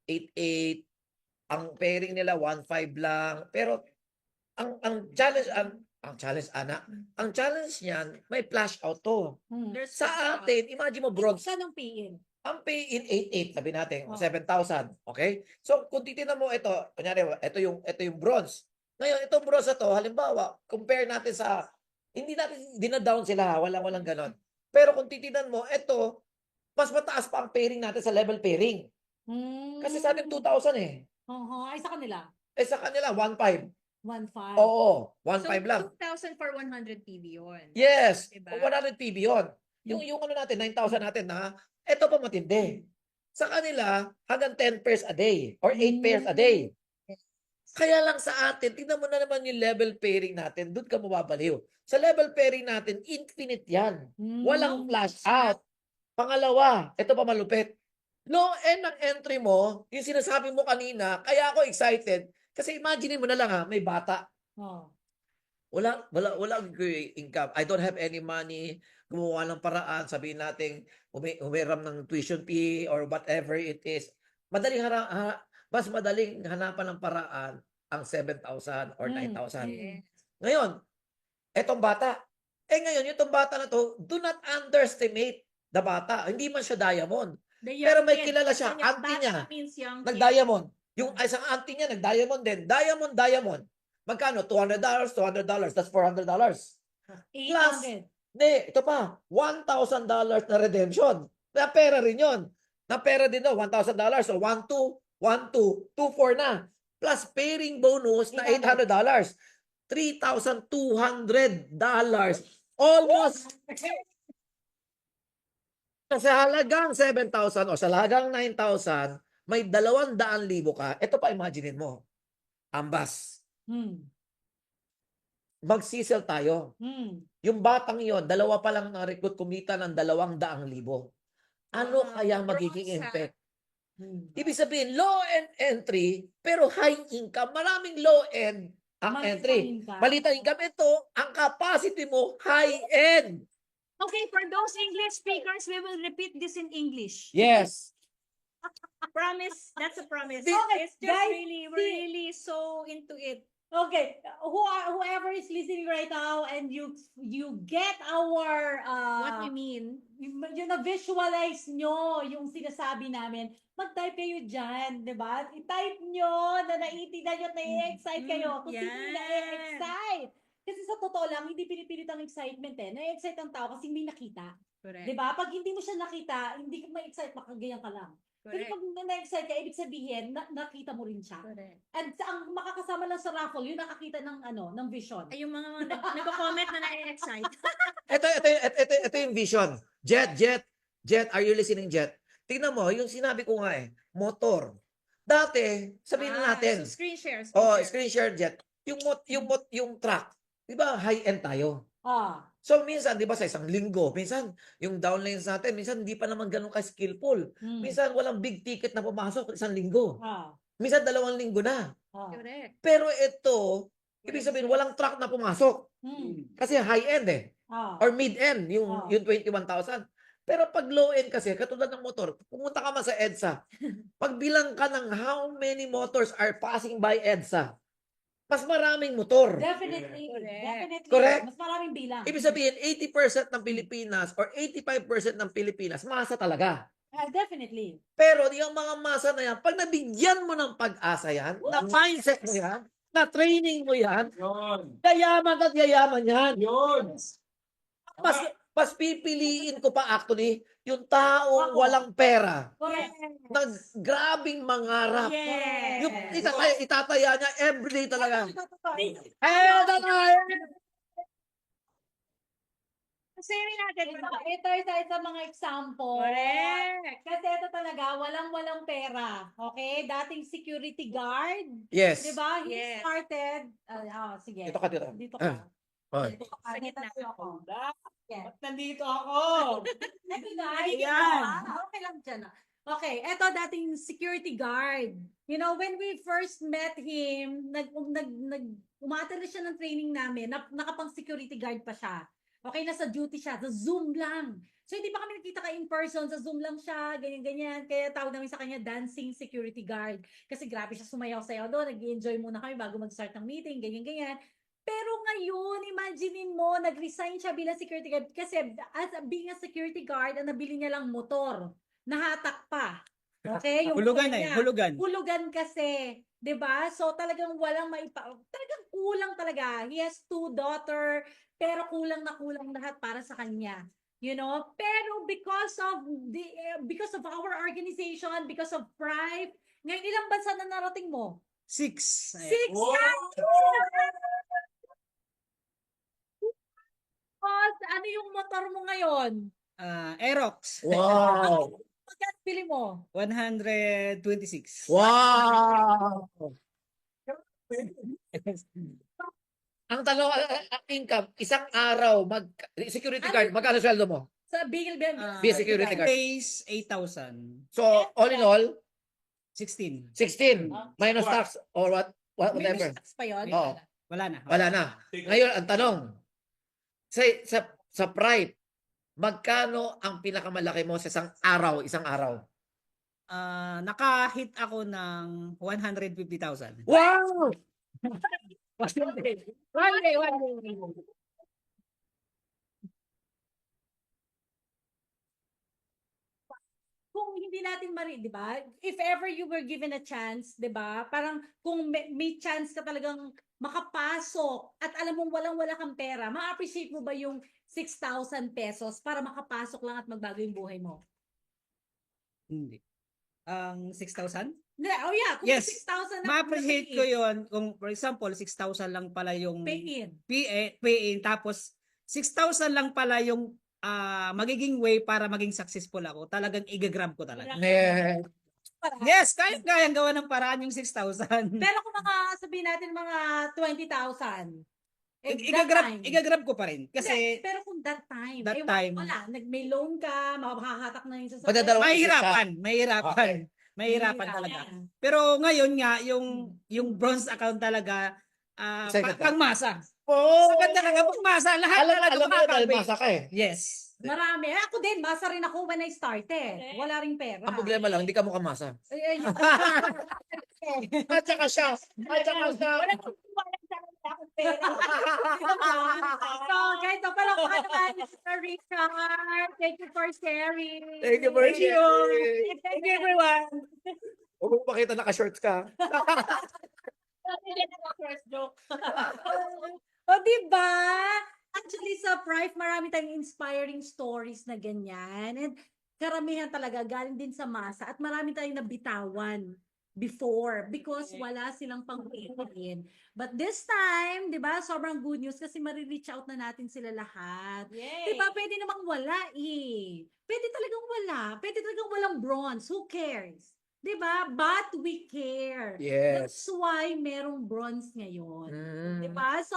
8.8, ang pairing nila 1.5 lang. Pero ang challenge ang challenge niyan, may flash out to. There's Sa atin, imagine mo bronze, Saan ang pay-in? ang pay-in 8.8, sabi natin, Oh. 7,000, okay? So kung titignan mo ito, kunyari, ito yung bronze. Ngayon, itong bronze na to, halimbawa, compare natin sa, hindi natin dinadown sila, walang ganon. Pero kung titignan mo, ito, mas mataas pa ang pairing natin sa level pairing. Kasi sa atin 2,000 eh. Ay, sa kanila. Sa kanila 1.5. 1.5. Oo, 1.5 so, lang. 2,000 for 100 PB yun. Yes, Diba? 100 PB yun. Yung ano natin, 9,000 natin na, ito pa matindi. Sa kanila, hanggang 10 pairs a day or 8 pairs a day. Kaya lang sa atin, tingnan mo na naman yung level pairing natin, doon ka mababaliw. Sa level pairing natin, infinite yan. Walang flash out. Pangalawa, ito pa malupit. Low end ng entry mo, yung sinasabi mo kanina, kaya ako excited. Kasi imagine mo na lang ha, may bata. Oh. Wala income. I don't have any money. gumawa ng paraan, sabihin natin, umiram ng tuition fee or whatever it is. Mas madaling hanapan ng paraan ang 7,000 or 9,000. Yes. Ngayon, etong bata. Ngayon, itong bata na to, do not underestimate the bata. Hindi man siya diamond. The Pero young may kid. kilala siya, Kasi yung auntie bata niya, means young kid. nag-diamond. Yung isang auntie niya, nag-diamond din. Diamond. Magkano? $200, $200. That's $400. Plus, 800. hindi, ito pa, $1,000 na redemption. Na pera rin yun. Na pera din daw, $1,000. So, 1,2, 2,4 na. Plus, pairing bonus na $800. $3,200. Almost. Sa halagang 7,000 o sa halagang 9,000, may 200,000 ka. Ito pa, imaginein mo. Ambas. Magsisel tayo. Yung batang yon, dalawa pa lang na-recruit, kumita ng 200,000. Ano kaya magiging gross, ha? impact? Ibig sabihin, low end entry, pero high income. Maraming low end ang entry. Malita income. Ito, ang capacity mo, high end. Okay, for those English speakers, we will repeat this in English. Yes. Promise. That's a promise. Okay, It's just guys, we're really so into it. Okay, whoever is listening right now and you get our What we mean. yung na-visualize nyo yung sinasabi namin, mag-type kayo dyan, di ba? I-type nyo na naiintindihan nyo at nai-excite kayo. Kung sino yung Yes. nai-excite. Kasi sa totoo lang, hindi pinipilit ang excitement eh. Nai-excite ang tao kasi may nakita. Correct. Di ba? Pag hindi mo siya nakita, hindi ka ma-excite, makagayan ka lang. Pero Correct. pag na-excite ka, ibig sabihin, nakita mo rin siya. Correct. And ang makakasama lang sa raffle, yung nakakita ng ng vision. Ay, yung mga nag-comment na na-excite. Ito yung vision. Jet, are you listening, Jet? Tingnan mo, yung sinabi ko nga motor. Dati, sabihin na natin, So screen share. screen share, Jet, yung truck, di ba, high-end tayo? So, minsan, di ba, sa isang linggo, minsan, yung downlines natin, minsan, hindi pa naman ganun ka-skillful. Minsan, walang big ticket na pumasok isang linggo. Minsan, 2 linggo na. Correct. Pero ito, ibig sabihin, walang truck na pumasok. Kasi high-end or mid-end, yung 21,000. Pero pag low-end kasi, katulad ng motor, pumunta ka man sa EDSA, pagbilang ka ng how many motors are passing by EDSA, mas maraming motor. Definitely. Correct. Definitely. Correct. Mas maraming bilang. Ibig sabihin, 80% ng Pilipinas or 85% ng Pilipinas, masa talaga. Definitely. Pero yung mga masa na yan, pag nabigyan mo ng pag-asa yan, na mindset mo yan, na training mo yan, Yun. yayaman at yayaman yan. Yun. Mas pipiliin ko pa actually, yung taong walang pera, Correct. na grabing mangarap. Yes. Yung itataya niya everyday talaga. Kasi natin. Ito isa mga example. Correct. Kasi ito talaga, walang pera. Okay? Dating security guard. Yes. Diba? He Yes. started, sige. Dito ka dito. Dito ka. Oy. Dito ka. Sa gitna. Dito ako. Yes. Nandito ako. Ito na. Ayan. Okay lang dyan. Okay, eto dating security guard. You know, when we first met him, umattend siya ng training namin, nakapang security guard pa siya. Okay, nasa duty siya, sa Zoom lang. So, hindi pa kami nakita ka in person, sa Zoom lang siya, ganyan-ganyan. Kaya tawag namin sa kanya, dancing security guard. Kasi grabe siya sumayaw-sayaw doon, nag-enjoy muna kami bago mag-start ng meeting, ganyan-ganyan. Pero ngayon, imaginein mo, nag-resign siya bilang security guard kasi as being a security guard, ang nabili niya lang motor. Nahatak pa. Okay? Yung Hulugan motor na niya. hulugan. Hulugan kasi, 'di ba? So talagang walang talagang kulang talaga. He has 2 daughter, pero kulang na kulang lahat para sa kanya. You know? Pero because of our organization, because of Pride, ngayon ilang bansa na narating mo? 6. 6 Wow. Ano yung motor mo ngayon? Aerox. Wow. Magkano bili mo? 126. Wow. Ang tanong, ang income, isang araw, security guard, magkano sweldo mo? Sa Bigel Be a security guard. Days 8,000. So, all in all, 16. 16 minus tax or whatever. May tax pa yun? Oo. Wala na. Wala na. Ngayon, ang tanong, sa Pride, magkano ang pinakamalaki mo sa isang araw? Naka-hit ako ng 150,000. Wow! One day. One day. Kung hindi natin di ba? If ever you were given a chance, di ba? Parang kung may chance ka talagang makapasok at alam mong walang-wala kang pera, ma-appreciate mo ba yung 6,000 pesos para makapasok lang at magbago yung buhay mo? Hindi. Ang 6,000? Hindi, oh yeah, kung Yes. 6,000 na Ma-appreciate ko yon kung for example 6,000 lang pala yung pay in. pay in tapos 6,000 lang pala yung magiging way para maging successful ako. Talagang i-grab ko talaga. Yeah. Yes, kayang gawa ng paraan yung 6,000. Pero kung sabihin natin mga 20,000, Igagrab ko pa rin. Kasi pero kung that time, that time, wala, may loan ka, makakahatak na yung sasakyan. Madadalawa- mahirapan talaga. Pero ngayon nga, yung bronze account talaga, Second time. pangmasa. Oh! Maganda ka pangmasa. Lahat Alam talaga mo dahil makakabay. masa ka eh. Yes. Marami. Ako din, masa rin ako when I started. Wala ring pera. Ang problema lang, hindi ka mukhang masa. Ay, At saka siya. Wala akong pera. So, guys, palakpakan naman ni Sir Richard. Thank you for sharing. Thank you for sharing. Thank you everyone. Huwag mo pakita naka-shorts ka. O, diba? Actually, sa Prive, marami tayong inspiring stories na ganyan. And karamihan talaga, galing din sa masa. At marami tayong nabitawan before because wala silang pang-pay-in. But this time, di ba, sobrang good news kasi marireach out na natin sila lahat. Yay! Di ba, pwede namang wala eh. Pwede talagang wala. Pwede talagang walang bronze. Who cares? Di ba? But we care. That's Yes. why merong bronze ngayon. Mm. Diba? So,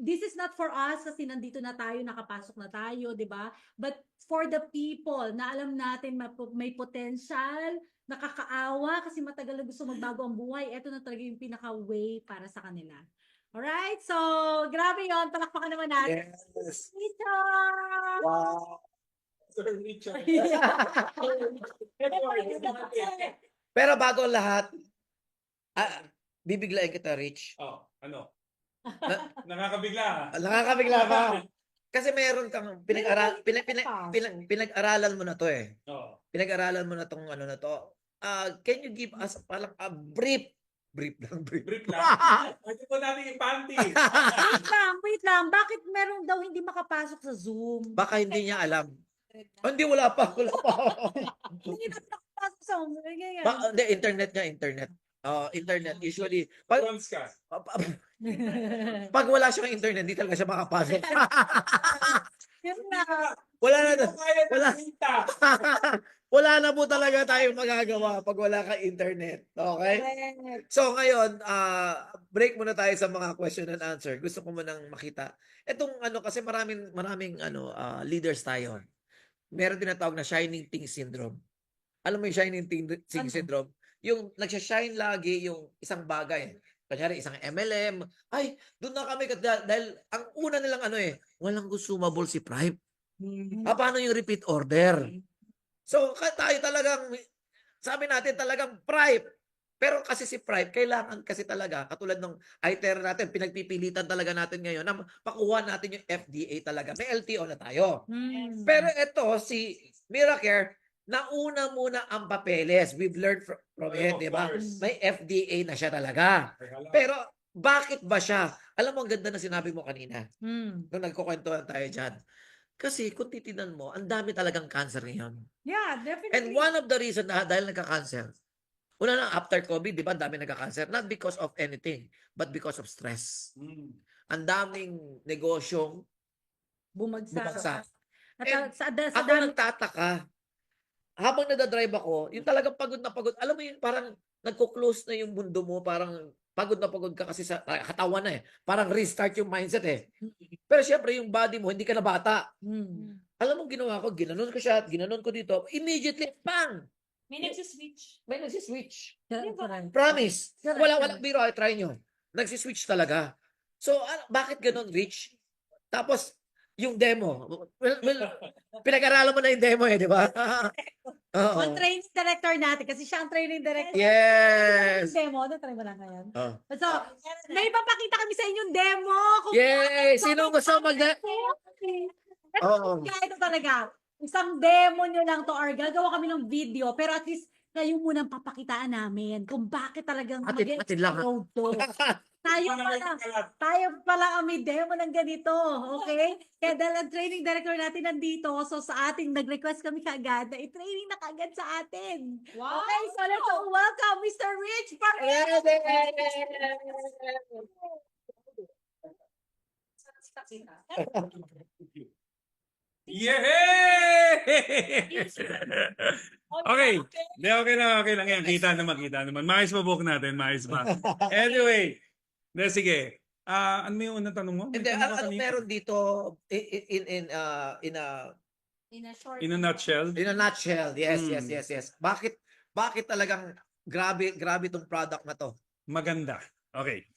this is not for us kasi nandito na tayo, nakapasok na tayo, diba? But for the people na alam natin may potential, nakakaawa kasi matagal na gusto magbago ang buhay, eto na talaga yung pinaka-way para sa kanila. Alright? So, grabe yon. Palakpakan naman natin. Yes. Richard! Wow. Sir Richard. Pero bago ang lahat, bibiglayin kita, Rich. Oh, ano? Nakakabigla. Nakakabigla ka. Kasi meron kang pinag-aralan mo na to eh. Oh. Pinag-aralan mo na tong ano na to. Can you give us parang a brief lang. Brief lang. Pwede po natin ipanty. Wait lang. Bakit meron daw hindi makapasok sa Zoom? Baka hindi niya alam. Oh, hindi, wala pa. Hindi na nakapasok sa Zoom. Hindi, internet. Internet. Usually, pag Bronze ka. wala siyang internet, hindi talaga siya makapasok. Yun na. Wala na. Hindi mo kaya Wala. nakita. Wala na po talaga tayong magagawa pag wala kang internet. Okay? Correct. So ngayon, break muna tayo sa mga question and answer. Gusto ko munang makita. Etong ano kasi maraming leaders tayo. Meron tinatawag na shining thing syndrome. Alam mo yung shining thing syndrome? Yung nagsha-shine lagi yung isang bagay. Kanyari isang MLM. Ay, doon na kami dahil ang una nilang walang consumable si Prime. Paano yung repeat order? So, tayo talagang, sabi natin talagang Prime. Pero kasi si Prime, kailangan kasi talaga, katulad ng ITER natin, pinagpipilitan talaga natin ngayon na pakuha natin yung FDA talaga. May LTO na tayo. Pero ito, si Miracare, nauna muna ang papeles. We've learned from it, di ba? May FDA na siya talaga. Pero, bakit ba siya? Alam mo, ang ganda na sinabi mo kanina. Nung nagkukwentuhan tayo dyan. Kasi kung titinan mo, ang dami talagang cancer ngayon. Yeah, definitely. And one of the reasons na dahil nagka-cancer, una na after COVID, di ba, ang dami nagka-cancer. Not because of anything, but because of stress. Ang daming negosyong bumagsak. At sa Ako nagtataka, habang nadadrive ako, yung talagang pagod na pagod, alam mo yung parang nagko-close na yung mundo mo, parang pagod na pagod ka kasi sa katawan na eh. Parang restart yung mindset eh. Pero syempre yung body mo, hindi ka na bata. Alam mo ginawa ko, ginanon ko siya, ginanon ko dito, immediately, bang! May nagsiswitch. May nagsiswitch. Correct. Promise. Walang biro, try nyo. Nagsiswitch talaga. So, bakit ganon, Rich? Tapos, yung demo. Well, pinag-aralan mo na yung demo di ba? Oo. On training director natin, kasi siya ang training director. Yes. Demo, try mo lang ngayon. Oh. So, may papakita kami sa inyong demo. Kung Yay! Sino gusto mag Oo. Ito talaga. Isang demo nyo lang to, or gagawa kami ng video, pero at least kayo munang papakitaan namin kung bakit talagang Atin lang. road to. Tayo pala ang may demo ng ganito, okay? Kaya dahil ang training director natin nandito, so sa ating nag-request kami kaagad na i-training na kaagad sa atin. Wow! Okay, so let's welcome Mr. Rich Paredes! Yay! Okay. Hindi, okay lang yan. Kita naman. Maayos pa book natin, maayos pa. Anyway, sige. Ano mo yung unang tanong mo? Hindi, ano meron dito in In a nutshell? a nutshell? Yes, Hmm. yes. Bakit talagang grabe tong product na to? Maganda. Okay.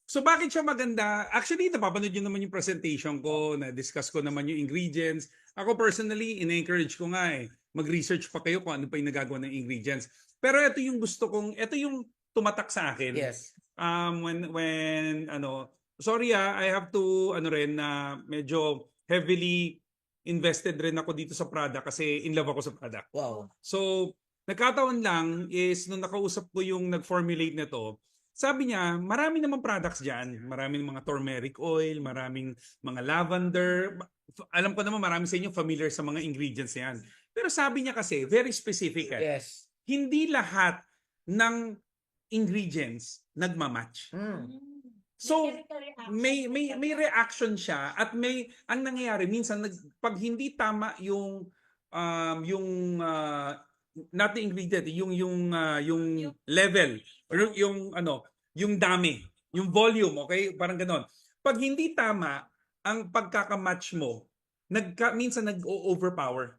So bakit siya maganda? Actually, napapanood nyo naman yung presentation ko, na-discuss ko naman yung ingredients. Ako personally, in-encourage ko nga mag-research pa kayo kung ano pa yung nagagawa ng ingredients. Pero ito yung gusto kong, ito yung tumatak sa akin. Yes. Sorry I have to, medyo heavily invested rin ako dito sa product kasi in love ako sa product. Wow. So, nagkataon lang is nung nakausap ko yung nag-formulate nito, sabi niya, marami namang products dyan. Maraming mga turmeric oil, maraming mga lavender. Alam ko naman marami sa inyo familiar sa mga ingredients na yan. Pero sabi niya kasi, very specific. Yes. Hindi lahat ng ingredients nagmamatch. So, may reaction siya at ang nangyayari minsan pag hindi tama yung not the ingredient, yung level or yung dami, yung volume, okay? Parang ganon. Pag hindi tama ang pagkakamatch mo, minsan nag-overpower.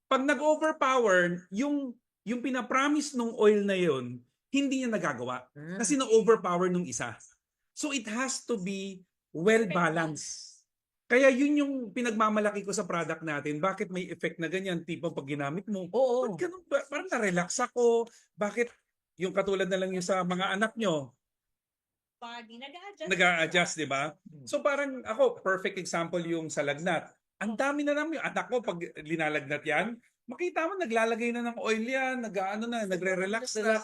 Pag nag-overpower, yung pinapromise nung oil na yon, hindi niya nagagawa kasi na-overpower nung isa. So it has to be well balanced. Kaya yun yung pinagmamalaki ko sa product natin. Bakit may effect na ganyan? Tipo pag ginamit mo, Oo. ba't ganun ba? Parang na-relax ako. Bakit yung katulad na lang yung sa mga anak nyo, Body, nag-a-adjust. nag-a-adjust, di ba? So parang ako, perfect example yung sa lagnat. Ang dami na naman yung anak ko pag linalagnat yan, makita mo naglalagay na ng oil yan, nagre-relax na.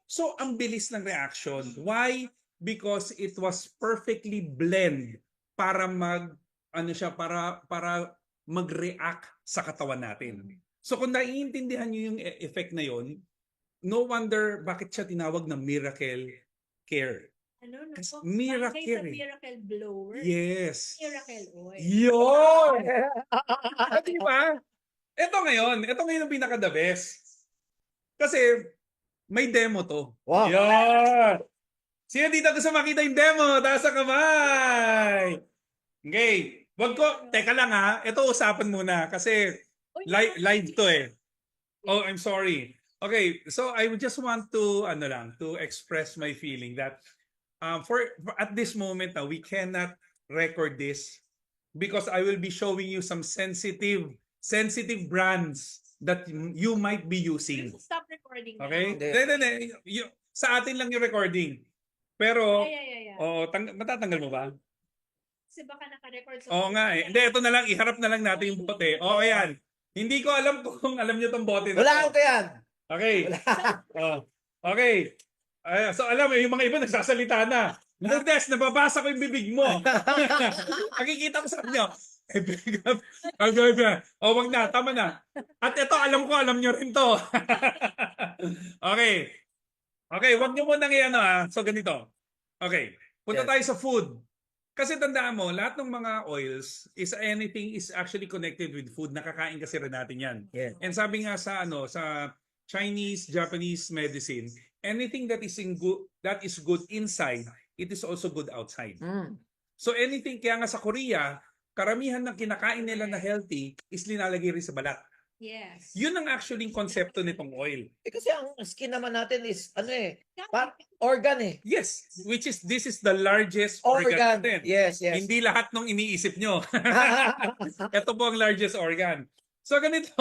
So ang bilis ng reaction. Why? Because it was perfectly blend para para mag-react sa katawan natin. So kung naiintindihan niyo yung effect na yon, no wonder bakit siya tinawag na miracle care. Miracle. Miracle blower. Yes. Miracle oil. Yun! Di ba? Ito ngayon ang pinaka-the best. Kasi may demo to. Wow. Yan! Sino dito gusto makita yung demo? Taas ang kamay! Okay. Teka lang ha. Ito usapan muna kasi live to eh. Oh, I'm sorry. Okay, so I would just want to to express my feeling that for at this moment we cannot record this because I will be showing you some sensitive brands that you might be using. Stop recording. Okay? Hindi. Hindi. Sa atin lang yung recording. Pero Yeah. matatanggal mo ba? Kasi baka naka-record sa Oo nga eh. Hindi, ito na lang. Iharap na lang natin yung bote. Oo, yan. Hindi ko alam kung alam nyo tong bote na Wala to. ko yan. Okay. Okay. So alam mo, yung mga iba nagsasalita na. Lourdes, nababasa ko yung bibig mo. Nakikita ko sa inyo. Wag na. Tama na. At ito, alam nyo rin to. Okay. Okay, wag nyo muna ngayon So ganito. Okay. Punta Yes. tayo sa food. Kasi tandaan mo, lahat ng mga oils anything is actually connected with food. Nakakain kasi rin natin yan. Yes. And sabi nga sa Chinese, Japanese medicine, anything that is good inside, it is also good outside. So anything, kaya nga sa Korea, karamihan ng kinakain nila na healthy is linalagay rin sa balat. Yes. Yun ang actually konsepto nitong oil. Kasi ang skin naman natin is, organ eh. Yes, this is the largest Organ. organ natin. Yes, yes. Hindi lahat nung iniisip nyo. Ito po ang largest organ. So ganito.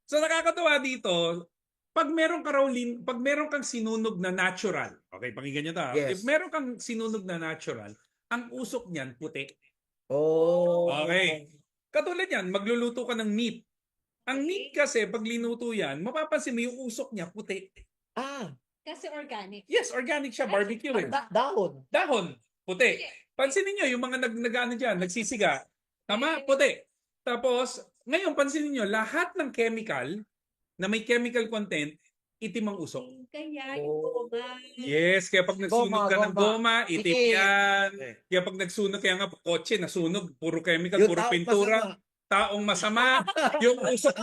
So nakakatuwa dito, pag meron kang sinunog na natural, okay, pakinggan nyo to. Yes. If meron kang sinunog na natural, ang usok niyan puti. Oh. Okay. Katulad yan, magluluto ka ng meat. Ang meat kasi, pag linuto yan, mapapansin mo yung usok niya puti. Kasi organic. Yes, organic siya, barbecue eh. Dahon. Dahon, puti. Pansinin nyo, yung mga nag-ano dyan, nagsisiga. Tama, puti. Tapos, ngayon, pansinin nyo, lahat ng chemical na may chemical content, itim ang usok. Kaya yung Oh. goma. Yes, kaya pag nagsunog ka ng goma, itim Itim. yan. Okay. Kaya pag nagsunog, kaya nga kotse, nasunog, puro chemical, Yung puro taong pintura. masama. Taong masama, yung usok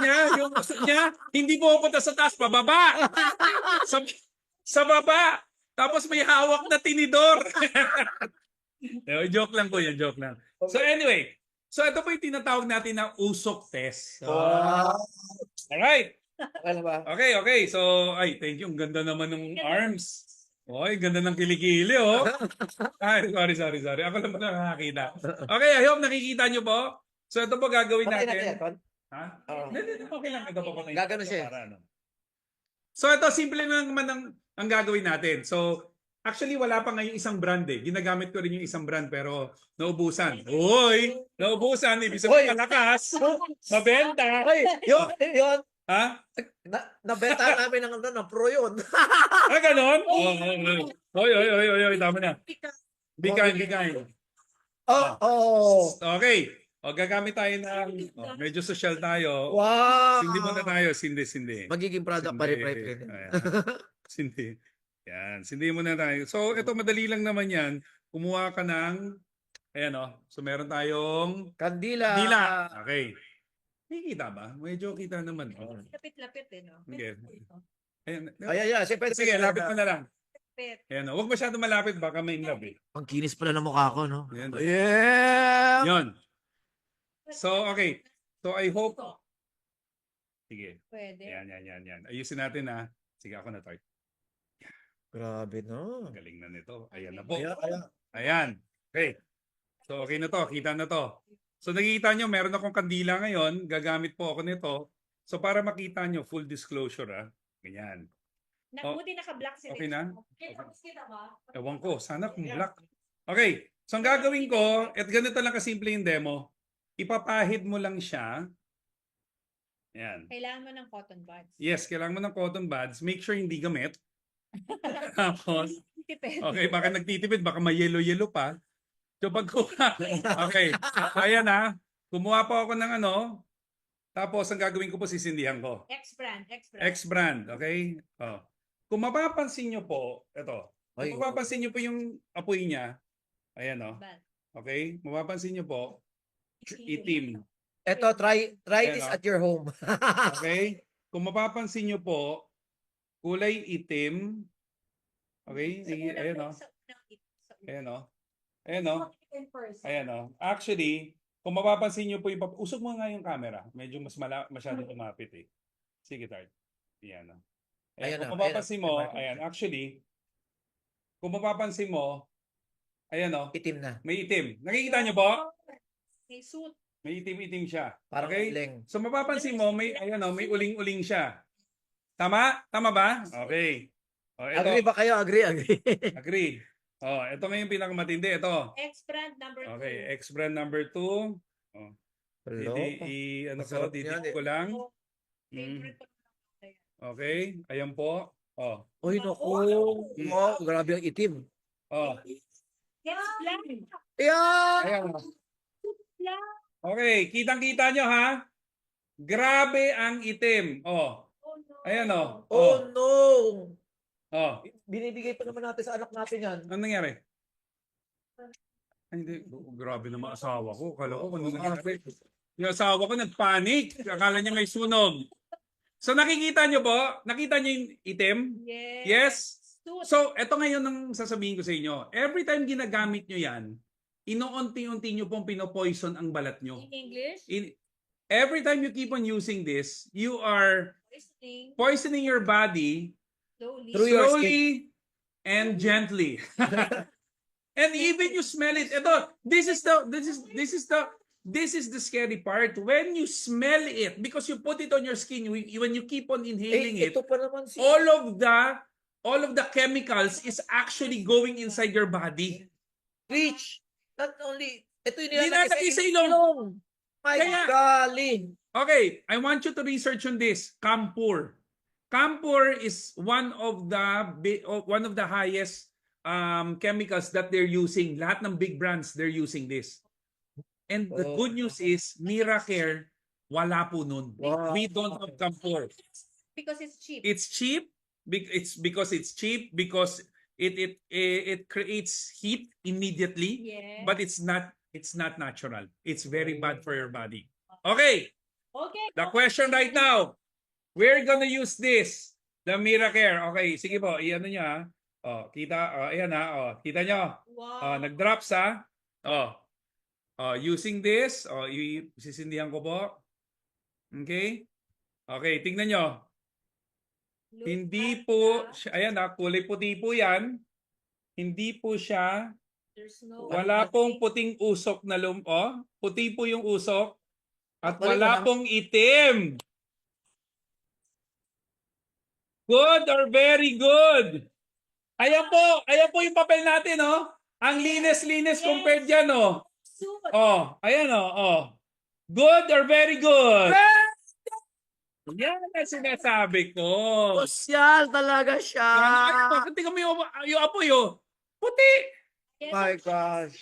niya, hindi pupunta sa taas, pababa. Sa baba. Tapos may hawak na tinidor. Joke lang po yan, joke lang. So anyway, so ito po yung tinatawag natin na usok test. Wow. Alright. Okay na ba? Okay. So, thank you. Ang ganda naman ng arms. Oy, ganda ng kilikili, oh. Sorry. Ako lang ba nakakita? Okay, I hope nakikita nyo po. So ito po gagawin Okay na natin. kaya, Ton? Ha? Oo. Hindi, okay lang. Ito po po. Gagano siya. So ito, simple lang naman ang gagawin natin. So, actually, wala pa ngayong isang brand eh. Ginagamit ko rin yung isang brand pero naubusan. Uy! Naubusan. Ibig sabihin malakas. Mabenta. Ay, yun. Ha? Nabenta namin ng pro yun. Ganon? Oy. Tama na. Be kind. Oh. Okay. O, gagamit tayo ng, medyo social tayo. Wow. Sindi muna tayo. Sindi. Magiging product pa rin. Ayan. Sindi. Yan. Sindi muna tayo. So, ito madali lang naman yan. Kumuha ka ng, ayan o. So, meron tayong Kandila. dila. Okay. Nakikita ba? Medyo kita naman. Lapit-lapit eh, no? Okay. Ayan. Ay. Siyempre, Sige, lapit mo na lang. Lapit. Ayan o. Huwag masyado malapit. Baka may love eh. Ang kinis pala ng mukha ko, no? Ayan. Yeah. Yun. So, okay. So, I hope. Sige. Pwede. Yan. Ayusin natin ha. Sige, ako na to. Grabe, no? Galing na nito. Ayan na po. Ayan. Ayan. Okay. So, okay na to. Kita na to. So, nakikita nyo, meron akong kandila ngayon. Gagamit po ako nito. So, para makita nyo, full disclosure ha. Ganyan. Buti naka-black si Okay na? Kita ba? Ewan ko. Sana kung black. Okay. So, ang gagawin ko, at ganito lang kasimple yung demo. Ipapahid mo lang siya. Ayan. Kailangan mo ng cotton buds. Yes, kailangan mo ng cotton buds. Make sure hindi gamit. Tapos, Tipid. okay, baka nagtitipid, baka may yellow pa. So pagkuha, okay, ayan na. Kumuha po ako ng ano. Tapos ang gagawin ko po, sisindihan ko. X-brand. X-brand, okay? Oh. Kung mapapansin nyo po, ito. Ay, Kung mapapansin nyo po yung apoy niya, ayan o. Okay? Mapapansin nyo po, itim. Eto, try Ayan, this oh. at your home. Okay? Kung mapapansin nyo po, kulay itim. Okay? Ayan o. Ayan o. Ayan o. Ayan o. Actually, kung mapapansin nyo po, usog mo nga yung camera. Medyo masyado tumapit eh. Sige, Tart. Ayan o. Ayan Kung na, mapapansin mo, ayan. actually, kung mapapansin mo, ayan o, Itim na. may itim. Nakikita nyo po? May suit. May itim-itim siya. Parang Okay? uling. So mapapansin mo, ayan o, may uling-uling siya. Tama? Tama ba? Okay. O, ito. Agree ba kayo? Agree. Agree. Oh, ito nga yung pinakamatindi. Ito. X-brand number 2. Okay, X-brand number 2. Oh. Ano ko, Masarap yan didip eh. ko lang. Favorite ko. Okay, ayan po. Oh. Uy, naku. Oh, grabe ang itim. Oh. X-brand. Yeah! Ayan. Okay, kitang-kita nyo ha. Grabe ang itim. Oh. Ayan oh. Oh, no! Oh. Binibigay pa naman natin sa anak natin yan. Ano nangyari? Ay, hindi. Grabe naman asawa ko. Kala ko ano nangyari. Yung asawa ko nagpanik. Akala niya may sunog. So nakikita nyo po? Nakita nyo yung itim? Yes? Suit. So, eto ngayon ang sasabihin ko sa inyo. Every time ginagamit nyo yan, inuunti-unti nyo pong pinopoison ang balat nyo. In English? every time you keep on using this, you are Listening poisoning your body slowly. Through your slowly and gently. And even you smell it. Ito, this is the scary part. When you smell it, because you put it on your skin, when you keep on inhaling it, ito pa naman si... all of the chemicals is actually going inside your body. Rich, not only... Ito yung Nilalagay sa ilong. ilong. My Kaya- golly. Okay, I want you to research on this. Campur. Campur is one of the highest chemicals that they're using. Lahat ng big brands, they're using this. And the Oh. good news is, Miracare, wala po nun. Wow. We don't have Campur. Because it's cheap. It's cheap. It's because it's cheap, because it creates heat immediately, Yes. but it's not natural. It's very bad for your body. Okay, Okay. the question right now, we're gonna use this, the Miracare. Okay, sige po, iyan niyo ha. Oh, kita, ayan ha. Oh, kita nyo. Wow. Nag-drops ha. Using this, sisindihan ko po. Okay? Okay, tingnan nyo. Look Hindi at po, the- ayan ha, kulay puti po yan. Hindi po siya, There's no wala pong puting usok na puti po yung usok. At wala pong itim. Good or very good. Ayan po yung papel natin, oh. Ang linis-linis Yes. compared dyan, oh. Super. Oh, ayan, oh. Good or very good? Yan ang sinasabi ko. Sosyal talaga siya. Tingnan mo yung apoy, oh. Puti. Yes, My of course. gosh.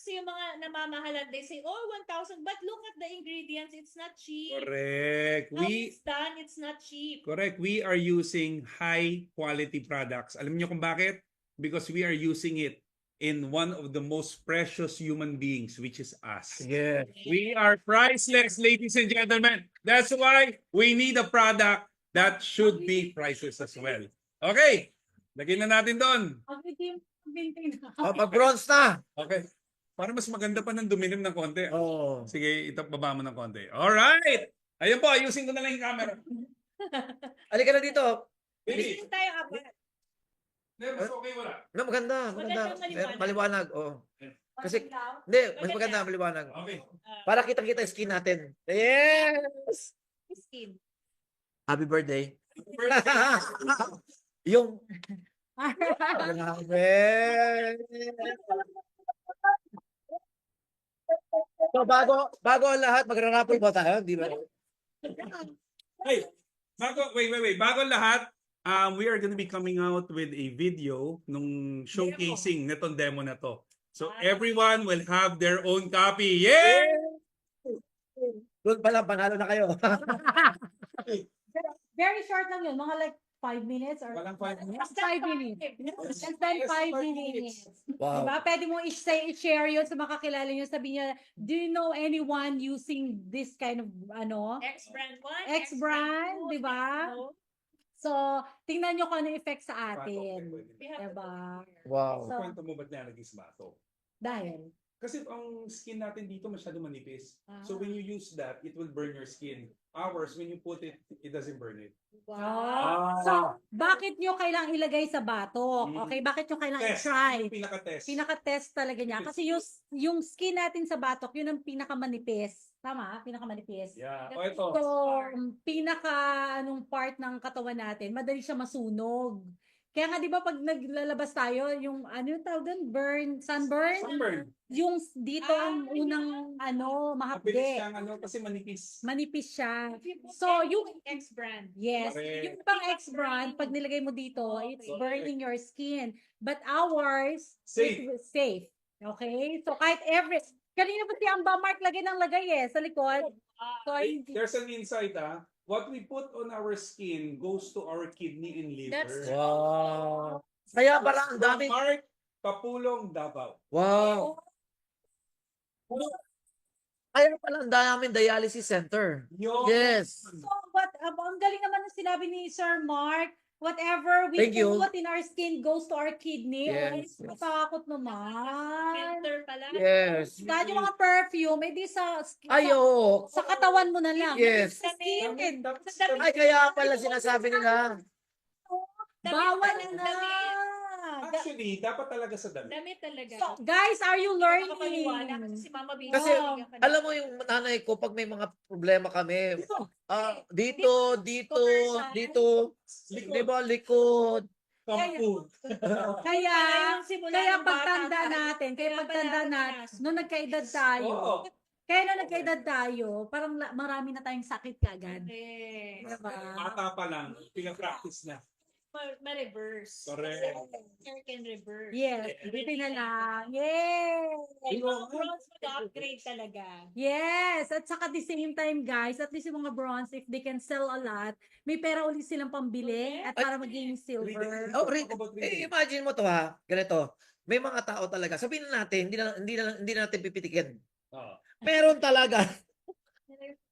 Kasi yung mga namamahalan, they say, oh, 1,000. But look at the ingredients. It's not cheap. Correct. How it's done, it's not cheap. Correct. We are using high quality products. Alam niyo kung bakit? Because we are using it in one of the most precious human beings, which is us. Yeah. We are priceless, ladies and gentlemen. That's why we need a product that should be priceless as well. Okay. Lagyan na natin doon. Pag-bronze na. Okay. Para mas maganda pa ng dumilim ng konti. Oh. Sige, baba mo ng konti. Alright! Ayun po, ayusin ko na lang yung camera. Halika na dito. Baby! Hindi tayo apat. Hindi, mas okay wala. No, maganda. Magandang maliwanag. Maliwanag. Oh. Kasi- Maganda. Hindi, mas maganda maliwanag. Okay. Para kitang-kita yung skin natin. Yes! Skin. Happy birthday. Yung... Grabe. So, bago ang lahat, magra-raffle ba tayo? Di ba? Hey, wait. Bago lahat, we are gonna be coming out with a video nung showcasing netong demo na to. So everyone will have their own copy. Yeah! Doon pala, panalo na kayo. Very short lang yun. Mga like 5 minutes or Walang 5 minutes. 5 minutes. Less than 5 minutes. Wow. Diba? Pwede mo i-share yun sa makakilala nyo. Sabi niya, do you know anyone using this kind of, X-brand 1. X-brand, diba? So, tingnan nyo kung ano effect sa atin. Pwede. Diba? Wow. So, Kwento mo ba't nilalagay sa bato? dahil. Kasi ang skin natin dito masyado manipis. Ah. So when you use that, it will burn your skin. Ours, when you put it, it doesn't burn it. Wow. So, bakit nyo kailangang ilagay sa batok? Mm. Okay, bakit nyo kailangang Test. i-try? Yung pinaka-test. Pinaka-test talaga niya. Kasi yung skin natin sa batok, yun ang pinakamanipis. Tama? Pinakamanipis. Yeah. O ito. So, anong part ng katawan natin, madali siya masunog. Kaya nga 'di ba pag naglalabas tayo, yung yung tawag doon, sunburn, yung dito ang unang Mabilis mahapde. siyang kasi manipis. Manipis siya. So, yung X-brand. yes, Correct. yung pang X-brand, pag nilagay mo dito, it's burning your skin. But ours, Safe. it's safe. Okay? So, kahit kanina ba si Amba Mark lagay ng lagay sa likod. So, There's an insight what we put on our skin goes to our kidney and liver. That's Wow. Kaya pala ang dami. Mark Papulong Davao. Wow. Kaya pala ang daming dialysis center. Yo. Yes. So, ang galing naman ng sinabi ni Sir Mark, whatever we Thank you. put in our skin goes to our kidney. Ay, Yes. matakot naman. Filter pala. Yes. Dahil yung mga perfume, edi sa Ayo. sa katawan mo na lang. Yes. Sa skin. Ay, kaya pala sinasabi nila. Bawal na. Actually, dapat talaga sa damit. Damit talaga. So, guys, are you Nakakapaniwala learning? kasi si Mama Bea. Kasi, Wow. alam mo yung nanay ko, pag may mga problema kami, dito, di ba, likod. Kampu. Kaya, Yung simula kaya ng bata pagtanda tayo. natin, kaya Kaya pagtanda pala natin, nung nagkaedad tayo, Oo. kaya nung nagkaedad tayo, parang marami na tayong sakit kagad. Correct. Diba? Bata pa lang, pinapractice na. Ma-reverse. Correct. Kasi hair can reverse. Yes, buti na lang. Yay! Yung mga bronze mag-upgrade talaga. Yes, at saka at the same time, guys, at least yung mga bronze, if they can sell a lot, may pera ulit silang pambili at para maging silver. Oh, imagine mo to ha, ganito. May mga tao talaga. Sabihin na natin, hindi na natin pipitikin. Oo. Meron talaga.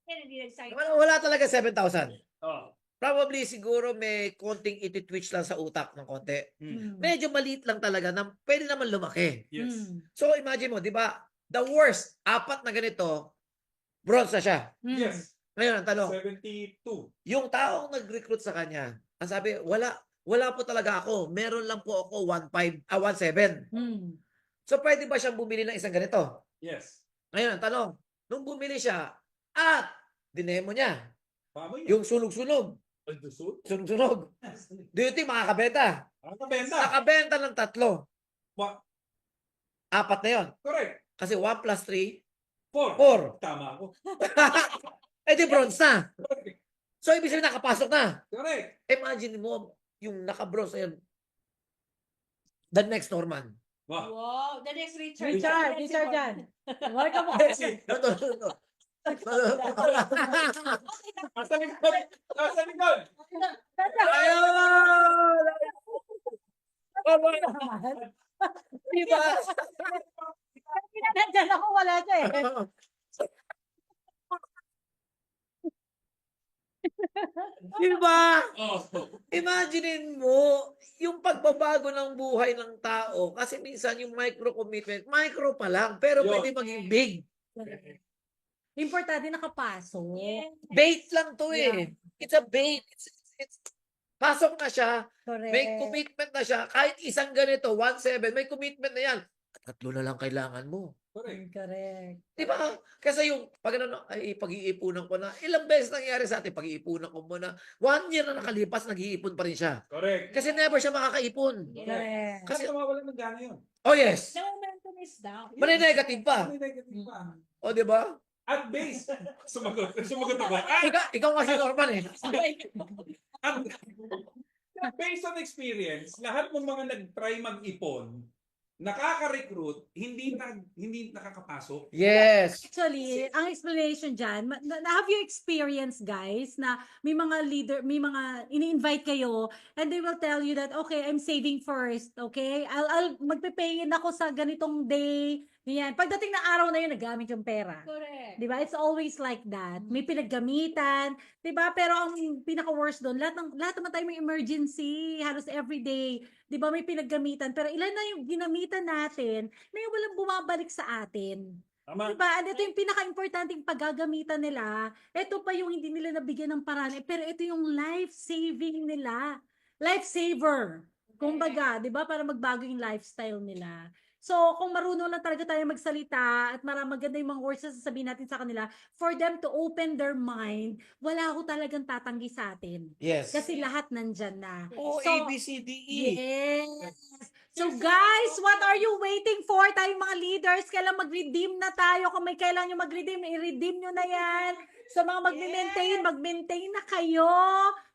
Kaya hindi nag-sign. Wala talaga 7,000. Oo. Probably siguro may konting iti-twitch lang sa utak ng konti. Hmm. Medyo maliit lang talaga na pwede naman lumaki. Yes. So imagine mo, di ba? The worst, 4 na ganito, bronze na siya. Yes. Ngayon, ang tanong, 72. yung taong nag-recruit sa kanya, ang sabi, wala po talaga ako. Meron lang po ako 1.7. So pwede ba siyang bumili ng isang ganito? Yes. Ngayon, ang tanong, nung bumili siya, at dinemo niya, Paano yun? yung sunog-sunog, Ang dusot? sunog-sunog, do you think makakabenta? Ang kabenta. Nakabenta ng 3. Wa- 4 na yun. Correct. Kasi 1 plus 3, 4. 4. Tama ako. Eh di bronze na. Correct. So ibig sabihin nakapasok na. Correct. Imagine mo, yung naka-bronze na yun, the next Norman. Wow. Wow. The next Richard. Richard yan. Welcome mo. No. Nasa likod. Nasa likod. Ayun! Diba? Nandiyan ako, wala siya eh. Diba? Oh. Imaginein mo, yung pagbabago ng buhay ng tao, kasi minsan yung micro-commitment, micro pa lang, pero Yun. pwede maging big. Importante nakapasok. Bait lang to eh. It's a bait. It's pasok na siya, Correct. may commitment na siya, kahit isang ganito, 1.7, may commitment na yan. 3 na lang kailangan mo. Correct. Correct. Di ba? Kasi yung pag-iipunan ko na, ilang beses nangyari sa atin, pag-iipunan ko muna, 1 year na nakalipas, nag-iipon pa rin siya. Correct. Kasi never siya makakaipon. Correct. Kasi mawawala ng gana yun. Oh yes. The momentum is down. Mani-negative pa. May negative pa. O di ba? At base. Sumagot. Sumagot ako. Ah! Ikaw kasi Norman eh. At based on experience, lahat ng mga nag-try mag-ipon, nakaka-recruit, hindi nakakapasok. Yes. Actually, ang explanation dyan, have you experienced, guys, na may mga leader, may mga ini-invite kayo, and they will tell you that, okay, I'm saving first, okay? I'll magpe-pay-in ako sa ganitong day, yan. Pagdating na araw na yun, nagamit yung pera. Correct. Diba? It's always like that. May pinaggamitan, diba? Pero ang pinaka-worst doon, lahat naman tayo may emergency, halos everyday. Diba? May pinaggamitan. Pero ilan na yung ginamitan natin na yung walang bumabalik sa atin. Tama. Diba? And ito yung pinaka-importanting paggagamitan nila. Ito pa yung hindi nila nabigyan ng paraan. Pero ito yung life-saving nila. Life-saver. Kumbaga, diba? Para magbago yung lifestyle nila. So, kung marunong lang talaga tayo magsalita at maganda yung mga words na sasabihin natin sa kanila, for them to open their mind, wala ako talagang tatanggi sa atin. Yes. Kasi lahat nandyan na. O, So, A, B, C, D, E. yes. So guys, what are you waiting for? Tayong mga leaders, kailan mag-redeem na tayo. Kung may kailangan nyo mag-redeem, i-redeem nyo na yan. So mga mag-maintain na kayo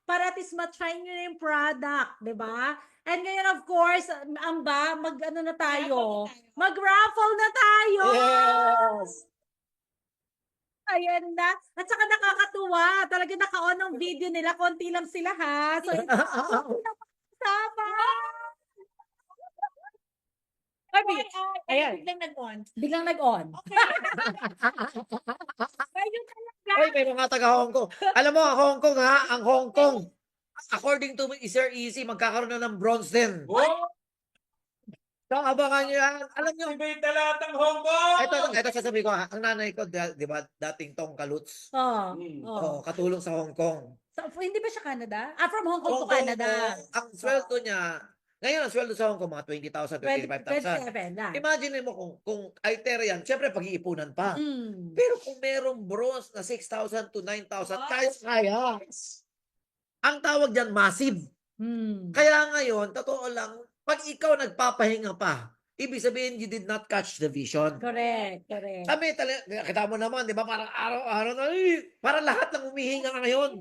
para at least matry nyo na yung product, di ba? And ngayon, of course, mag-ano na tayo? Mag-raffle na tayo! Yes. Ayan na. At saka nakakatuwa. Talaga naka-on ang video nila. Konti lang sila, ha? So, sama! Ayan. Biglang nag-on. Biglang nag-on. Ayun talaga. Ay, may mga taga Hong Kong. Alam mo, ang Hong Kong ha, ang Hong Kong. according to Sir Easy, magkakaroon na ng bronze din. Oh, So, abangan nyo yan. Alam nyo, si May Talatang Hong Kong! ito sasabihin ko, ang nanay ko, di ba, dating Tong Kaluts, Oh, Hmm. oh. katulong sa Hong Kong. So, hindi ba siya Canada? Ah, from Hong Kong to Hong Kong, Canada. ang sweldo niya, ngayon ang sweldo sa Hong Kong, mga 20,000 to 25,000. 27 na. Imagine mo kung Iterian, syempre pag-iipunan pa. Mm. Pero kung merong bronze na 6,000 to 9,000, kaya. Ang tawag dyan, massive. Mm. Kaya ngayon, totoo lang, pag ikaw nagpapahinga pa, ibig sabihin you did not catch the vision. Correct, correct. Kami, kita mo naman, di ba, parang araw-araw na, parang lahat lang humihinga na ngayon.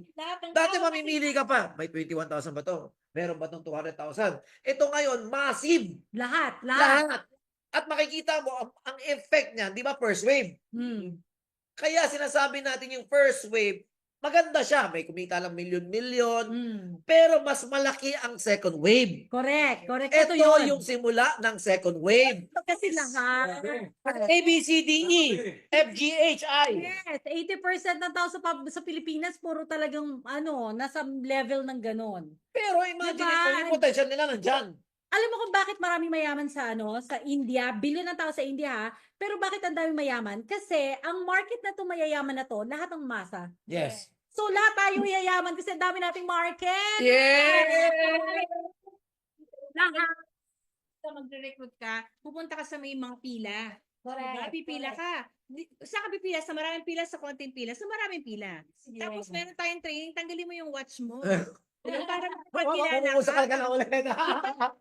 Dati mamimili ka pa, may 21,000 ba to? Meron ba itong 200,000? Ito ngayon, massive. Lahat. Lahat. At makikita mo, ang effect niya, di ba, first wave. Mm. Kaya sinasabi natin yung first wave, maganda siya. May kumita lang milyon-milyon. Mm. Pero mas malaki ang second wave. Correct, correct. Ito yun. yung simula ng second wave. Ito kasi lahat. A, B, C, D, E, F, G, H, I. Yes, 80% ng tao sa Pilipinas puro talagang nasa level ng ganon. Pero imagine Diba? ito, yung potential nila nandyan. Alam mo kung bakit maraming mayaman sa sa India, bilyon ng tao sa India ha, pero bakit ang daming mayaman? Kasi ang market na to mayayaman na to, lahat ng masa. Yes. So lahat tayo yayaman kasi ang dami nating market. Lahat. Kung magre-recruit ka, pupunta ka sa may mga pila. Diba? Pipila ka. Saan ka pipila? Sa maraming pila, sa konting pila, sa maraming pila. Tapos meron tayong training, tanggalin mo yung watch mo. Diba? Para magpagkilala Mamusakal ka ka. na ulit.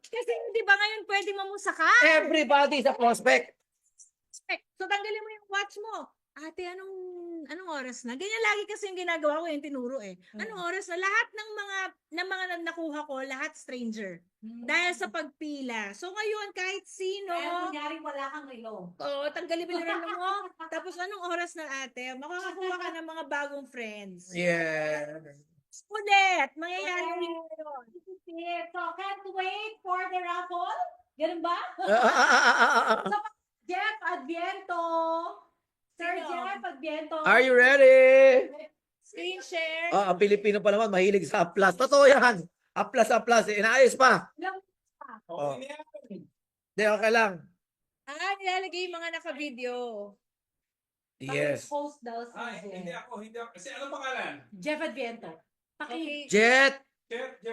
Kasi di ba ngayon pwede mamusa ka? Everybody is a prospect. So tanggalin mo yung watch mo. Ate, anong oras na? Ganyan lagi kasi yung ginagawa ko, yung tinuro eh. Anong oras na? Lahat ng mga nakuha ko, lahat stranger. Dahil sa pagpila. So ngayon, kahit sino, kunyari wala kang relo. tanggalin mo yung relo mo. Tapos anong oras na ate? Makakakuha ka ng mga bagong friends. Yeah. Ulit! Mangyayari yun. So, can't wait for the raffle? Ganun ba? Jeff Adviento. Sir Sino? Jeff Adviento. Are you ready? Screen share. Ang Pilipino pa naman, mahilig sa aplas. Totoo yan. Aplas. Inaayos pa. Okay na yan. Hindi, okay lang. Nilalagay yung mga naka-video. Yes. Post daw si Ay, hindi ako. Kasi ano pangalan? Jeff Adviento. Okay. Jeff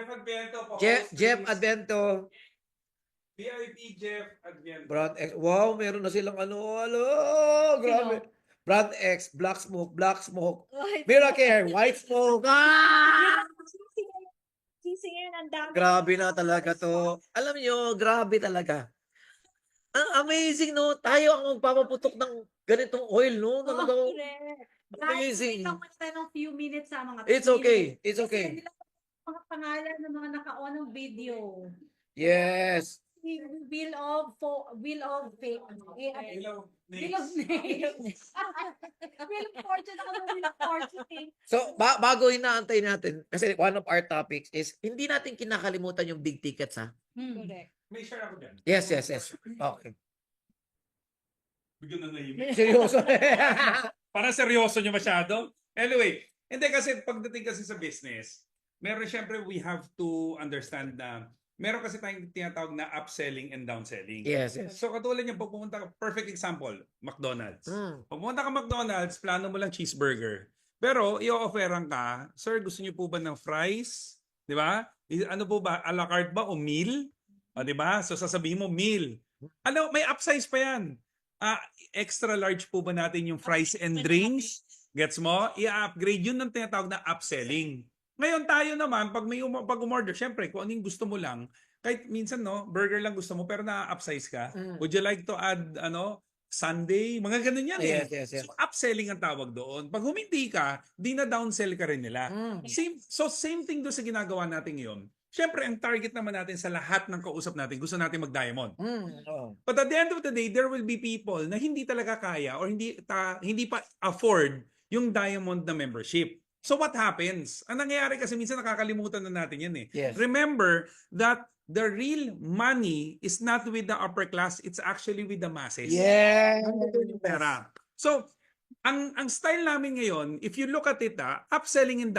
Adviento po. Jeff Advento. VIP Jeff Adviento. Brand X. Wow, meron na silang grabe. Brand X, Black Smoke. Miracare, White Smoke. Sisingin, ang dami. Grabe na talaga to. Alam niyo, grabe talaga. Ang amazing, no? Tayo ang magpapaputok ng ganitong oil, no? Talagang amazing. Guys, wait tayo ng few minutes sa mga It's okay. It's Kasi okay. nila mga pangalan ng mga naka-on ng video. Yes. Wheel of Fate. Hello. Wheel of Names. Wheel of Fortune. Ako ng Wheel of Fortune. So, bago inaantay natin, kasi one of our topics is, hindi natin kinakalimutan yung big tickets, ha? Correct. May share ako dyan. Yes. Okay. Bigyan na nahimik. Seryoso. Parang seryoso nyo masyado. Anyway, hindi kasi pagdating kasi sa business, meron syempre we have to understand na meron kasi tayong tinatawag na upselling and downselling. Yes. So katulad niya, pag pumunta ka, perfect example, McDonald's. Mm. Pag pumunta ka McDonald's, plano mo lang cheeseburger. Pero i-offeran ka, sir, gusto niyo po ba ng fries? Di ba? Ano po ba? A la carte ba o meal? O, di ba? So sasabihin mo meal. Ano, may upsize pa yan. Extra large po ba natin yung fries and drinks? Gets mo? I-upgrade yun ng tinatawag na upselling. Ngayon tayo naman, pag pag umorder, syempre, kung anong gusto mo lang, kahit minsan, no, burger lang gusto mo, pero na-upsize ka. Would you like to add, Sunday? Mga ganun yan eh. Yes. So, upselling ang tawag doon. Pag humindi ka, di na downsell ka rin nila. Same thing doon sa ginagawa natin ngayon. Syempre, ang target naman natin sa lahat ng kausap natin, gusto natin mag-diamond. But at the end of the day, there will be people na hindi talaga kaya or hindi pa afford yung diamond na membership. So what happens? Ang nangyayari kasi minsan nakakalimutan na natin yan eh. Yes. Remember that the real money is not with the upper class, it's actually with the masses. Yes. Nandun yung pera. So, ang style namin ngayon, if you look at it, upselling and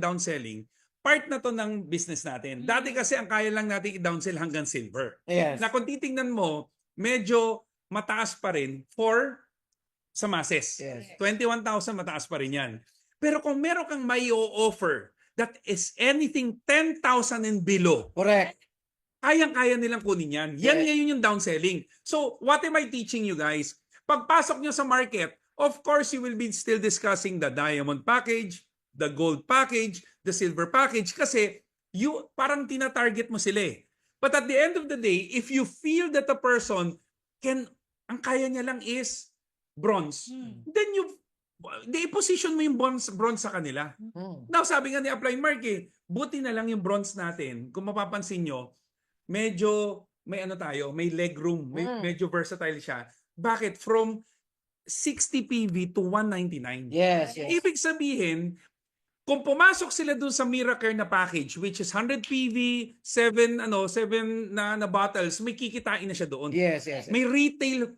downselling, part na to ng business natin. Dati kasi ang kaya lang natin i-downsell hanggang silver. Yes. Na kung titingnan mo, medyo mataas pa rin for sa masses. Yes. 21,000 mataas pa rin yan. Pero kung meron kang may offer that is anything 10,000 and below, Correct. kayang-kaya nilang kunin yan. Yan Yes. ngayon yung downselling. So, what am I teaching you guys? Pagpasok nyo sa market, of course, you will be still discussing the diamond package, the gold package, the silver package, kasi you parang tina-target mo sila eh. But at the end of the day, if you feel that the person ang kaya niya lang is bronze, then i-position mo yung bronze sa kanila. Now, sabi nga ni Apply Mark buti na lang yung bronze natin, kung mapapansin nyo, medyo may may leg room, medyo versatile siya. Bakit? From 60 PV to 199. Yes, yes. Ibig sabihin, kung pumasok sila dun sa Miracare na package, which is 100 PV, 7 na bottles, may kikitain na siya doon. Yes, yes. May retail,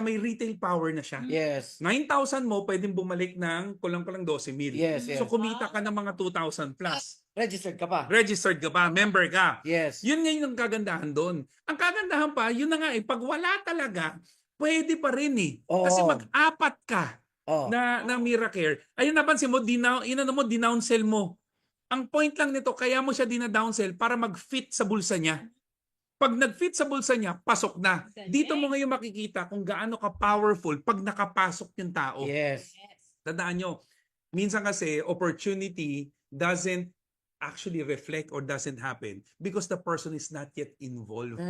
may retail power na siya. Yes. 9,000 mo, pwedeng bumalik ng kulang-kulang 12,000. Yes, yes. So kumita ka ng mga 2,000 plus. Registered ka pa. Registered ka ba? Member ka? Yes. Yun ngayon ang kagandahan doon. Ang kagandahan pa, yun na nga pag wala talaga, pwede pa rin Oo. Kasi mag-apat ka Oh. na Miracare. Ayun, napansin mo, dinown-sell mo. Ang point lang nito, kaya mo siya dina-downsell para mag-fit sa bulsa niya. Pag nag-fit sa bulsa niya, pasok na. Dito mo ngayon makikita kung gaano ka powerful pag nakapasok yung tao. Yes. Tandaan nyo, minsan kasi opportunity doesn't actually reflect or doesn't happen because the person is not yet involved.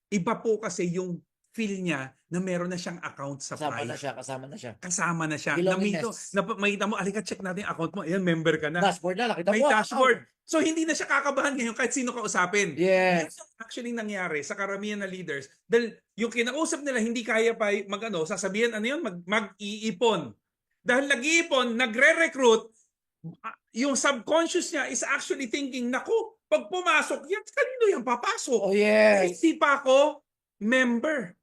Iba po kasi yung feel niya na meron na siyang account sa Kasama Pi. na siya, kasama na siya. Kasama na siya. Belongingness. Makita mo, alika check natin yung account mo. Ayan, member ka na. Dashboard na, nakita May mo. dashboard. So hindi na siya kakabahan ngayon kahit sino kausapin. Yes. Yan actually nangyari sa karamihan na leaders. Dahil yung kinausap nila hindi kaya pa sasabihin mag-iipon. Dahil nag-iipon, nagre-recruit, yung subconscious niya is actually thinking, naku, pag pumasok yan, kanino yan papasok? Oh, yes. Hindi pa ako member.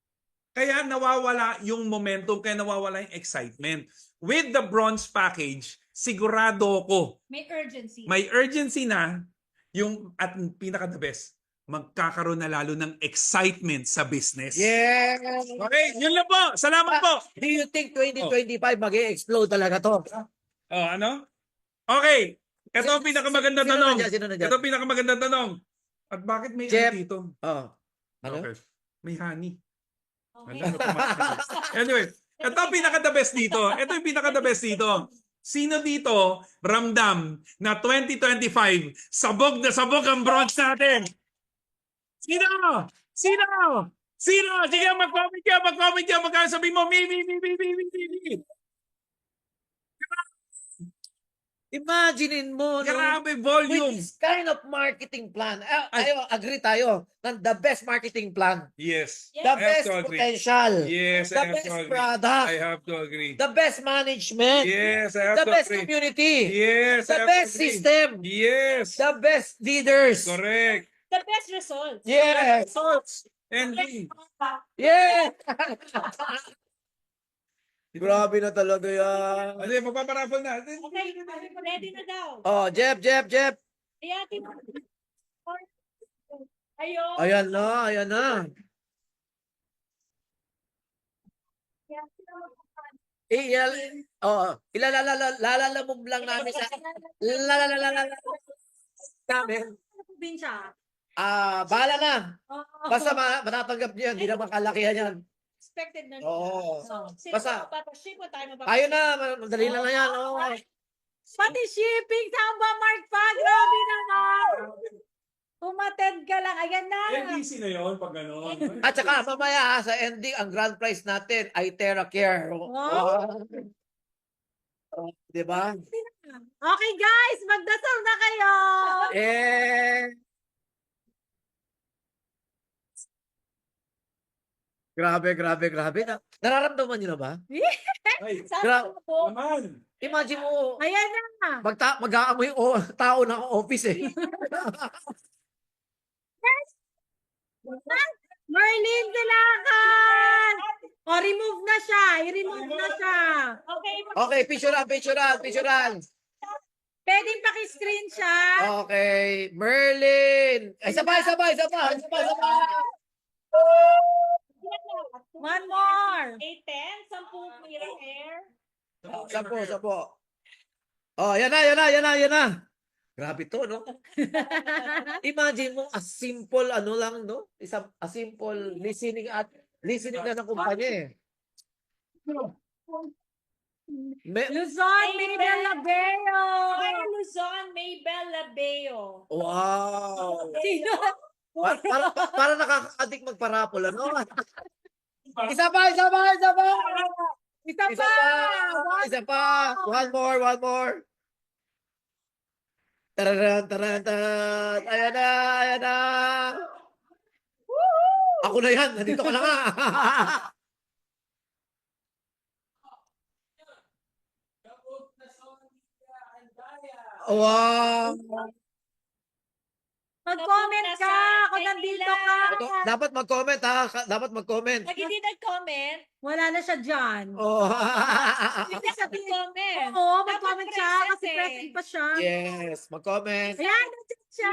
Kaya nawawala yung momentum, kaya nawawala yung excitement. With the bronze package, sigurado ko, May urgency. may urgency na yung at pinaka the best, magkakaroon na lalo ng excitement sa business. Yes. Okay, yun lang po. Salamat po. Do you think 2025 mag-explode talaga to? Oh, ano? Okay. Ito ang pinakamaganda tanong. Sino na dyan? Ito ang pinakamaganda tanong. At bakit may Jeff. ano dito? Oh. Ano? Okay. May honey. Okay. Alam mo, tumakas. Anyway, ito ang pinaka-the best dito. Ito yung pinaka-the best dito. Sino dito ramdam na 2025 sabog na sabog ang bronze natin? Sino? Sino? Sino? Sige, mag-comment ka, magkano sabihin mo, me. Imaginein mo, no? Grabe With volume. this kind of marketing plan, agree tayo, na the best marketing plan, Yes. the I have best to agree. potential, Yes, the I have best to agree. product, I have to agree. the best management, Yes, I have the to best agree. community, Yes, I the have to best agree. system, Yes. the best leaders. Correct. The best results. Yes. And Yeah. Grabe na talaga yan. Ano, magpaparapol na. Okay, ready na daw. Oh, Jeff. Ayatin mo. Ayun. Ayan na. Ilalalabog lang namin sa namin. Probinsya. Bahala na. Oo. Basta matatanggap niyo yan, hindi na makalakihan yan. Expected na. Oo. Sino Basta- papaship o tayo Ayun na, madali lang na yan. Oh. Pati shipping, tama Mark pa. Grabe naman. Umattend ka lang. Ayan na. LBC na yun pag gano'n. At saka mamaya sa ending, ang grand prize natin ay TerraCare. Wow. Diba? Okay guys, magdasal na kayo. Grabe. Nararamdaman niyo na ba? Ay, Gra- po. naman. Imagine mo, Ayan na. mag-aamoy tao ng office eh. Merlin Dilakan. O, remove na siya. I-remove na siya. Okay. Okay, picturean. Pwedeng may screenshot. Okay, Merlin. Ay, isa pa. One more. 8-10, 10 clear hair. Sapo. Oh, yan na. Grabe to, no? Imagine mo, a simple, ano lang, no? A simple listening na ng kumpanya, eh. Luzon, Mabel Labeo. Ay, Luzon, Maybell Labeo. Wow! Sino? Para nakaka-addict magparapol, ano? Isa pa! Isa Isa pa! One more! Taran! Ayan na! Ako na yan! Nandito ka na nga! Wow! Mag-comment ka kung nandito ka. Dapat mag-comment, ha? Dapat mag-comment. Pag hindi nag-comment, Wala na siya dyan. Oh. hindi sa comment. Oo, Dapat mag-comment siya kasi present, present pa siya. Yes, mag-comment. Ayan, nandiyan siya.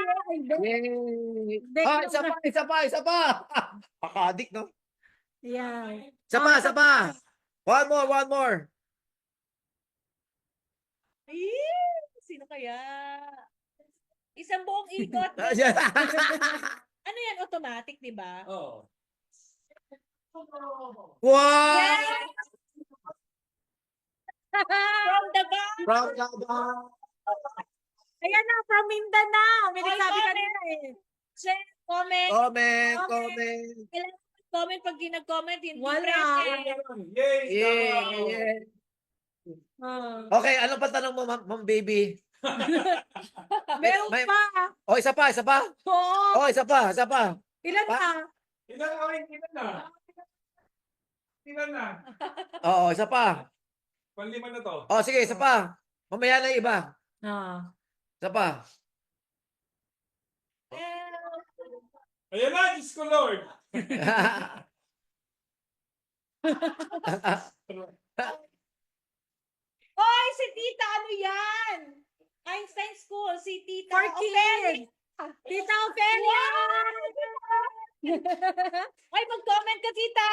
Yay! Hindi, Isa pa! Paka-addict, no? Ayan. Isa pa! One more! Ay, sino kaya? Isang buong ikot. Ayan. Ano yan? Automatic, di ba? Oh. Wow! From the back. Proud ka ba? Ayan na, from Mindanao. May Oy, nagsabi comment. kanina eh. Share, comment. Comment. Comment pag di nag-comment, hindi Wala. present. Yay! Yeah. Ah. Okay, anong pa tanong mo, ma'am baby? Meron May- pa. Oh, isa pa. Oo. Oh, isa pa. Ilan na? Ilan na? Oo, isa pa. Panlima na to. Oh, sige, isa pa. Mamaya na yung iba. Ah. Isa pa. Ayan na, Diyos ko Lord. Hoy, si Tita, ano yan? Einstein School, si Tita. For Ofelia. kids. Tita Ofelia. Ay, mag-comment ka, Tita.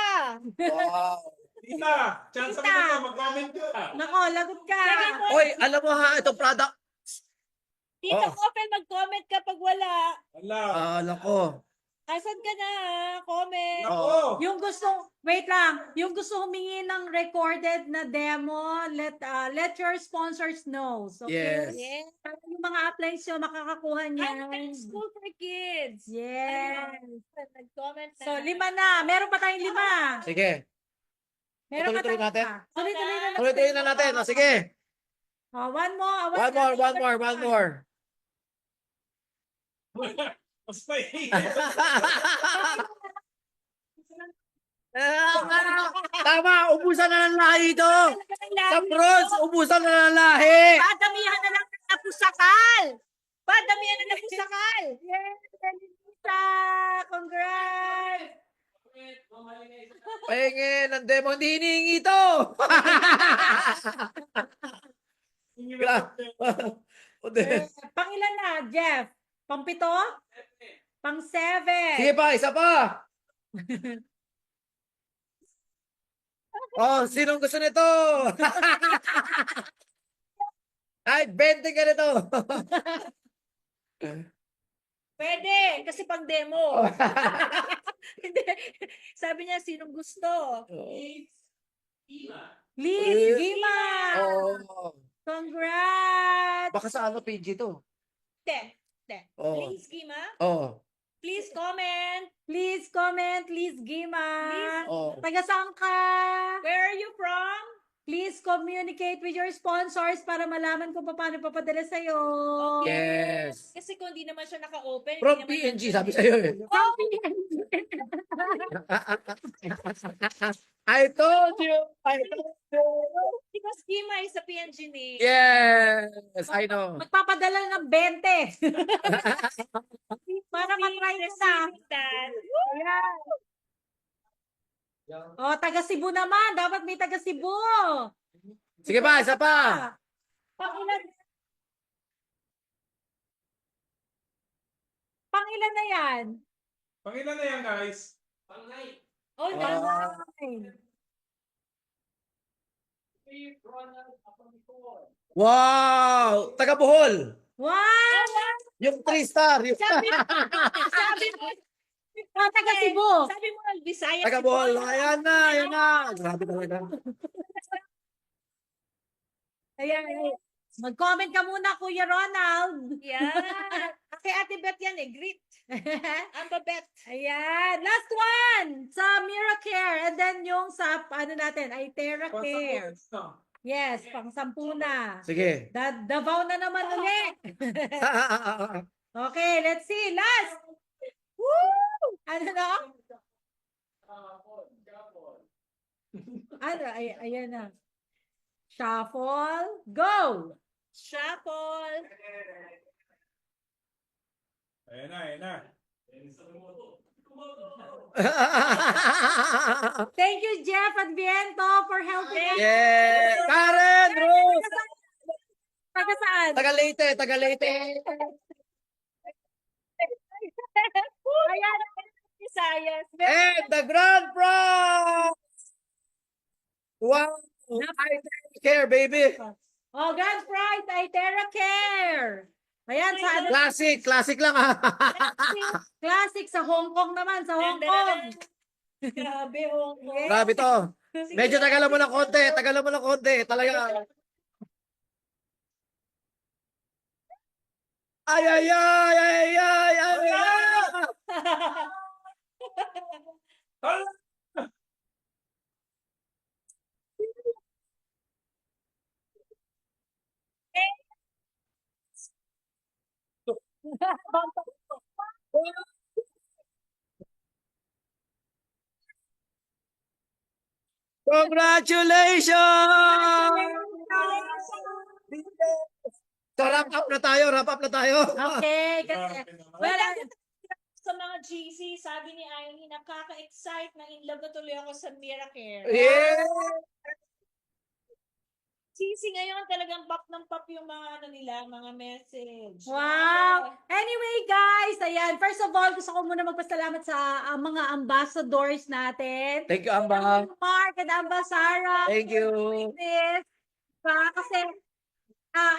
Wow. Tita, chance mo Tita. na to, mag-comment ka. Nako, lagot ka. Sige po. Hoy, alam mo ha, itong product. Tita Oh. Ophel, mag-comment ka pag wala. Ala. Alam ko. Asan ka na? Comment. Ako. Yung gusto, wait lang, yung gusto humingi ng recorded na demo, let your sponsors know. Okay? Yes. Yes. Para yung mga uplines nyo makakakuha niyan. Einstein School for Kids. Yes. Nag-comment na. So, 5 na. Meron pa tayong 5. Sige. Meron pa Tuloy-tuloy tayong natin? 5. Tuloy-tuloy na natin. Tuloy-tuloy na natin. O, sige. Oh, one more. One more. Mas may. Tama, ubusan na ng lahi ito. Sa bronze, ubusan na ng lahi. Padamihan na lang ng napusakal. Padamihan na ng napusakal. Yes, Lisa! Congrats! Pahingin ng demo, hindi hinihingi ito. Pangilan na, Jeff? Pang-7? Pang-7. Sige pa, isa pa. Oh, sinong gusto nito? Ay, 20 ka nito. Pwede, kasi pang demo. Hindi. Sabi niya, sinong gusto? Liz Gima! Oh. Congrats! Baka sa ano page ito? Te. Oh. Please, Gima. Oh. Please comment. Please comment, Liz Gima. Oh. Taga saan ka? Where are you from? Please communicate with your sponsors para malaman kung paano papadala sa'yo. Yes. Kasi kung di naman siya naka-open. From hindi naman PNG, nandiyan sabi eh. sa'yo eh. I told you. Because Gima is sa PNG ni. Yes, I know. Magpapadala ng 20. Para matry ko na. Ayan. Oh, taga Cebu naman. Dapat may taga Cebu. Sige pa, isa pa. Pangilan? Pangilan na yan? Pangilan na yan, guys? Oh, nine. Wow! Taga Bohol! Wow! Yung 3-star! Yung... Sabi mo, Taga Cebu. sabi mo, Visayas. Taga Bohol! Ayan na! Ayan na! Grabe talaga. Ayan. Mag-comment ka muna, Kuya Ronald. Yan. Kay Ate Beth yan eh, greet. Ang babet. Ayan. Last one. Sa Miracare. And then yung sa, ano natin, ay TerraCare. Yes, pang 10 na. Sige. Davao na naman ulit. Okay, let's see. Last. Woo! Ano na? Ano? Ayan na. Shuffle. Go! Shuffle. Ayan na, ayan na. Thank you, Jeff Adviento, for helping us. yeah! Karen! Rose! Taga saan? Taga Leyte! Taga Leyte! Ayan. Visayas. And the grand prize! Wow! I take care, baby! Oh, grand prize ay TerraCare. Ayan, sa ano? Classic! Classic lang ha! Classic sa Hong Kong naman, sa Hong Kong. Grabe, Hong Kong. Grabe to. Medyo tagalan mo ng konti. Tagalan mo ng konti. Talaga. Ay, ay, ay, ay, ay, ay, ay. Congratulations! So, wrap up na tayo. Wrap up na tayo. Okay, kasi, well, Sa mga GC, sabi ni Aini, nakaka-excite na in love na tuloy ako sa Miracare. Yeah! GC ngayon talagang pop ng pop yung mga ano nila, mga message. wow. Anyway, guys, ayan. First of all, gusto ko muna magpasalamat sa mga ambassadors natin. Thank you, Amba. Mark and Amba Sara. Thank you. This. Kasi,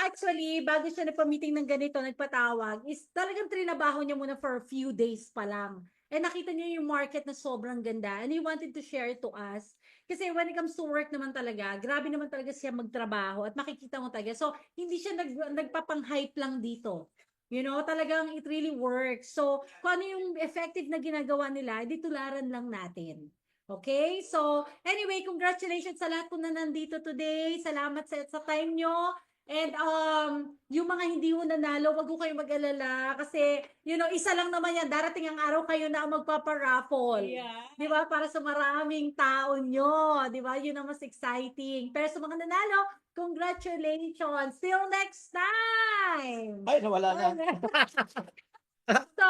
actually, bago siya nagpa-meeting ng ganito, nagpatawag, is talagang trinabaho niya muna for a few days pa lang. And nakita niya yung market na sobrang ganda. And he wanted to share it to us. Kasi when it comes to work naman talaga, grabe naman talaga siya magtrabaho at makikita mo talaga. So, hindi siya nagpapang-hype lang dito. You know, talagang it really works. So, kung ano yung effective na ginagawa nila, di tularan lang natin. Okay? So, anyway, congratulations sa lahat po na nandito today. Salamat sa time nyo. And yung mga hindi ho nanalo, wag ho kayong mag-alala kasi isa lang naman yan. Darating ang araw kayo na ang magpaparaffle. Yeah. 'Di ba? Para sa maraming tao nyo, 'di ba? Yun ang mas exciting. Pero sa mga nanalo, congratulations. Till next time. Ay, nawala na. So,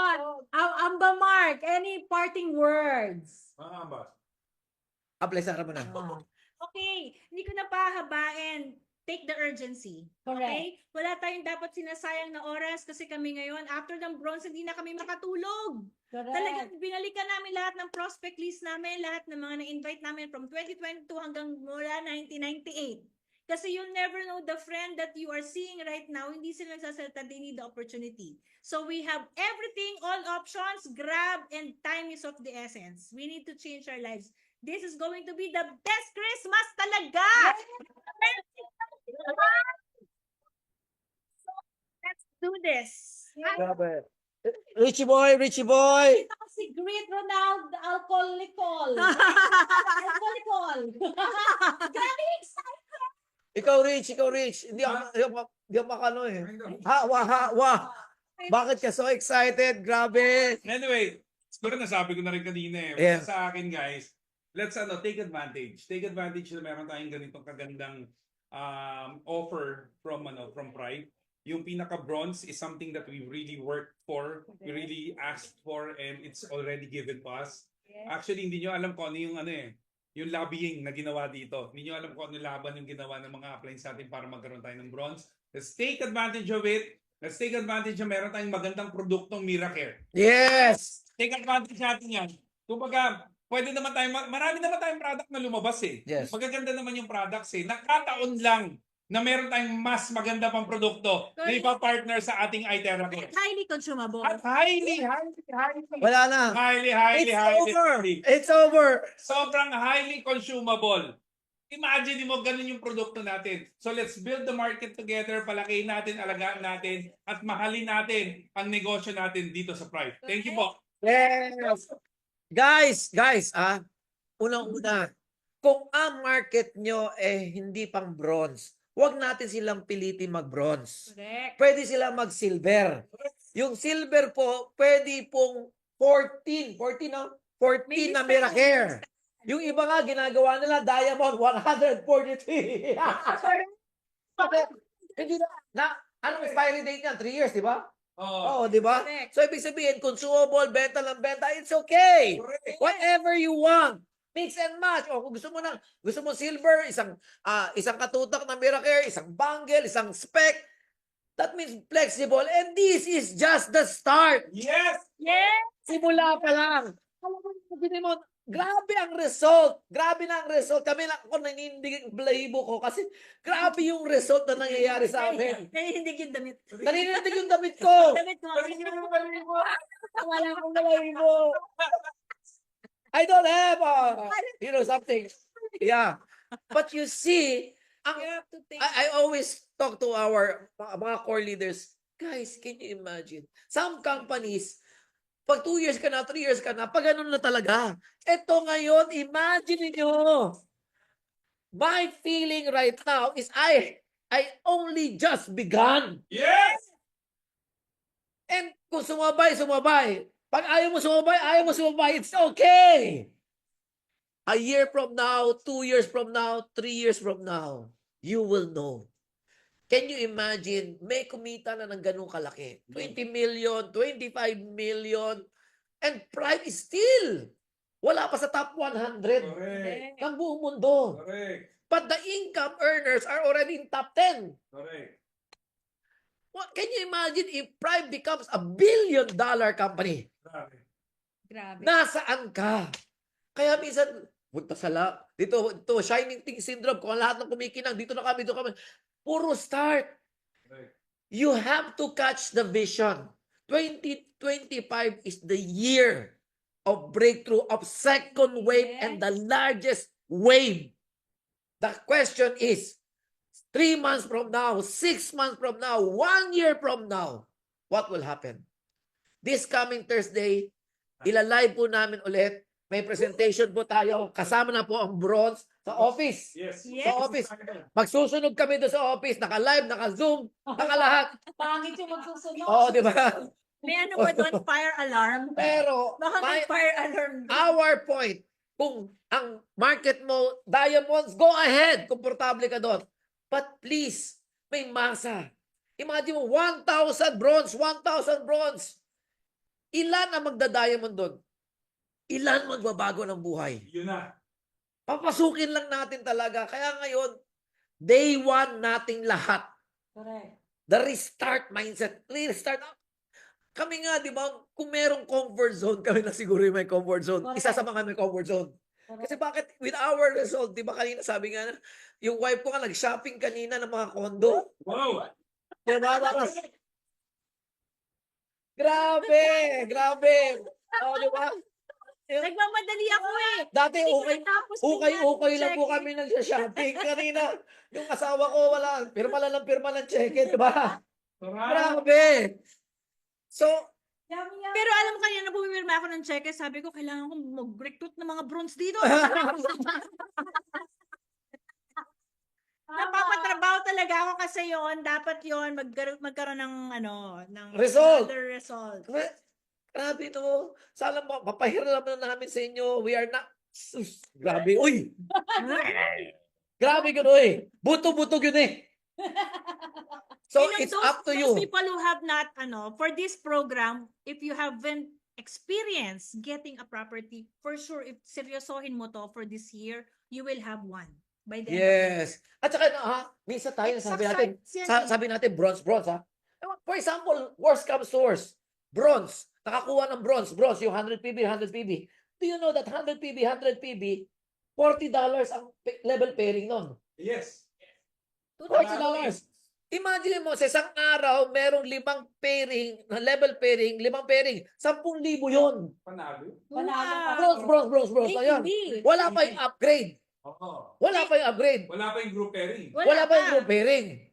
Amba Mark, any parting words? Apply sa mo na. Okay, hindi ko na pahabain. Take the urgency. Correct. Okay? Wala tayong dapat sinasayang na oras kasi kami ngayon, after ng bronze, hindi na kami makatulog. Correct. Talagang binalikan namin lahat ng prospect list namin, lahat ng mga na-invite namin from 2022 hanggang mula 1998. Kasi you'll never know the friend that you are seeing right now, hindi sila nagsasalita, they need the opportunity. So we have everything, all options, grab, and time is of the essence. We need to change our lives. This is going to be the best Christmas talaga! So, let's do this. Grabe. Richie boy, Richie boy. Ito si Great Ronald Alcoholicol. Alcoholicol. Grabe excited. Ikaw, Rich. Hindi ako makano eh. Ha. Bakit ka so excited? Grabe. Anyway, siguro nasabi ko na rin kanina eh. Yeah. Sa akin guys, let's take advantage. Take advantage na meron tayong ganitong kagandang offer from Pride. Yung pinaka-bronze is something that we really worked for, we really asked for, and it's already given to us. Actually, hindi nyo alam kung ano yung lobbying na ginawa dito. Hindi nyo alam kung ano laban yung ginawa ng mga appliance natin para magkaroon tayo ng bronze. Let's take advantage of it. Let's take advantage na meron tayong magandang produktong Miracare. Yes! Take advantage natin yan. Kumbaga, pwede naman tayo, marami naman tayong product na lumabas eh. Yes. Magaganda naman yung products eh. Nakataon lang na meron tayong mas maganda pang produkto na ipapartner sa ating iTeracare. Highly consumable. At highly, Wala na. highly, It's over. sobrang highly consumable. Imagine mo, ganun yung produkto natin. So let's build the market together, palakihin natin, alagaan natin, at mahalin natin ang negosyo natin dito sa Pride. Thank you po. Yes. Guys, unang-una, kung ang market nyo hindi pang bronze, huwag natin silang pilitin mag-bronze. Correct. Pwede sila mag-silver. Yung silver po, pwede pong 14 na Miracare. Yung iba nga, ginagawa nila, diamond, 143. Hindi na, anong expiry date niyan? 3 years, di ba? Oo, di ba? Correct. So, ibig sabihin, consumable, benta lang benta, it's okay. Correct. Whatever you want. Mix and match. O kung gusto mo silver, isang katutak na Miracare, isang bangle, isang spec. That means flexible. And this is just the start. Yes! Yes. Simula pa lang. Alam mo, grabe ang result. Grabe na ang result. Kami lang ako nanindig ang balahibo ko kasi grabe yung result na nangyayari sa amin. Naninindig yung damit. Naninindig yung damit ko. Damit mo. Wala akong balahibo. I don't have something. Yeah. But you see, You have to take I always talk to our mga core leaders. Guys, can you imagine? Some companies, pag 2 years ka na, 3 years ka na, pag ganun na talaga. Ito ngayon, imagine niyo. My feeling right now is I only just begun. Yes! And kung sumabay. Pag ayaw mo sumabay, it's okay. A year from now, 2 years from now, 3 years from now, you will know. Can you imagine, may kumita na ng ganung kalaki? 20 million, 25 million, and Prime is still wala pa sa top 100 Correct. ng buong mundo. Correct. But the income earners are already in top 10. Correct. What can you imagine if Prime becomes a $1 billion company? Grabe. Nasaan ka? Kaya minsan, dito, shining thing syndrome, kung lahat ng kumikinang, dito na kami. Puro start. Correct. You have to catch the vision. 2025 is the year of breakthrough, of second wave, and the largest wave. The question is, 3 months from now, 6 months from now, 1 year from now, what will happen? This coming Thursday, ilalive po namin ulit. May presentation po tayo. Kasama na po ang bronze sa office. Yes. Sa office. Magsusunog kami doon sa office. Naka-live, naka-zoom, naka-lahat. Pangit yung magsusunod. Oo, di ba? May ano ba doon? Fire alarm? Pero, Baka may fire alarm doon. our point, kung ang market mo, diamonds, go ahead. Komportable ka doon. But please, may masa. Imagine mo, 1,000 bronze, 1,000 bronze. Ilan ang magda-diamond doon? Ilan magbabago ng buhay? Yun na. Papasukin lang natin talaga. Kaya ngayon, day 1 nating lahat. Correct. The restart mindset. Restart. Kami nga, di ba, kung merong comfort zone, kami na siguro yung may comfort zone. Correct. Isa sa mga may comfort zone. Kasi bakit, with our result, di ba kanina sabi nga, yung wife ko nga nag-shopping kanina ng mga kondo. Wow! Diba? Grabe. Oh, di ba? Nagmamadali ako eh. Dati okay lang po check. kami nag-shopping. Kanina, yung asawa ko wala, pirma ng cheque, di ba? Grabe. So, Pero alam mo kanina pumirma ako ng cheque, sabi ko kailangan kong mag-recruit ng mga bronze dito. Napapatrabaho talaga ako kasi dapat yon magkaroon ng ng Result. other result. grabe to. Sana mapahiram na namin sa inyo. We are not... Sus, grabe. Uy! Grabe yun, uy. Buto-buto yun eh. So, it's up to you. Those people who have not, for this program, if you haven't experienced getting a property, for sure, if seryosohin mo to for this year, you will have one by the end of the year. Yes. At saka, minsan tayo, sabi natin, bronze, ha? For example, worst comes to worst, bronze. Nakakuha ng bronze, yung 100 PB, 100 PB. Do you know that 100 PB, 100 PB, $40 ang level pairing nun? Yes. $40. Imagine mo, sa isang araw, merong 5 pairing, level pairing, 5 pairing. 10,000 yun. Panalo. Bronze. Ayun. Wala pa yung upgrade. Oo. Wala pa yung upgrade. Wala pa yung group pairing. Wala pa yung group pairing.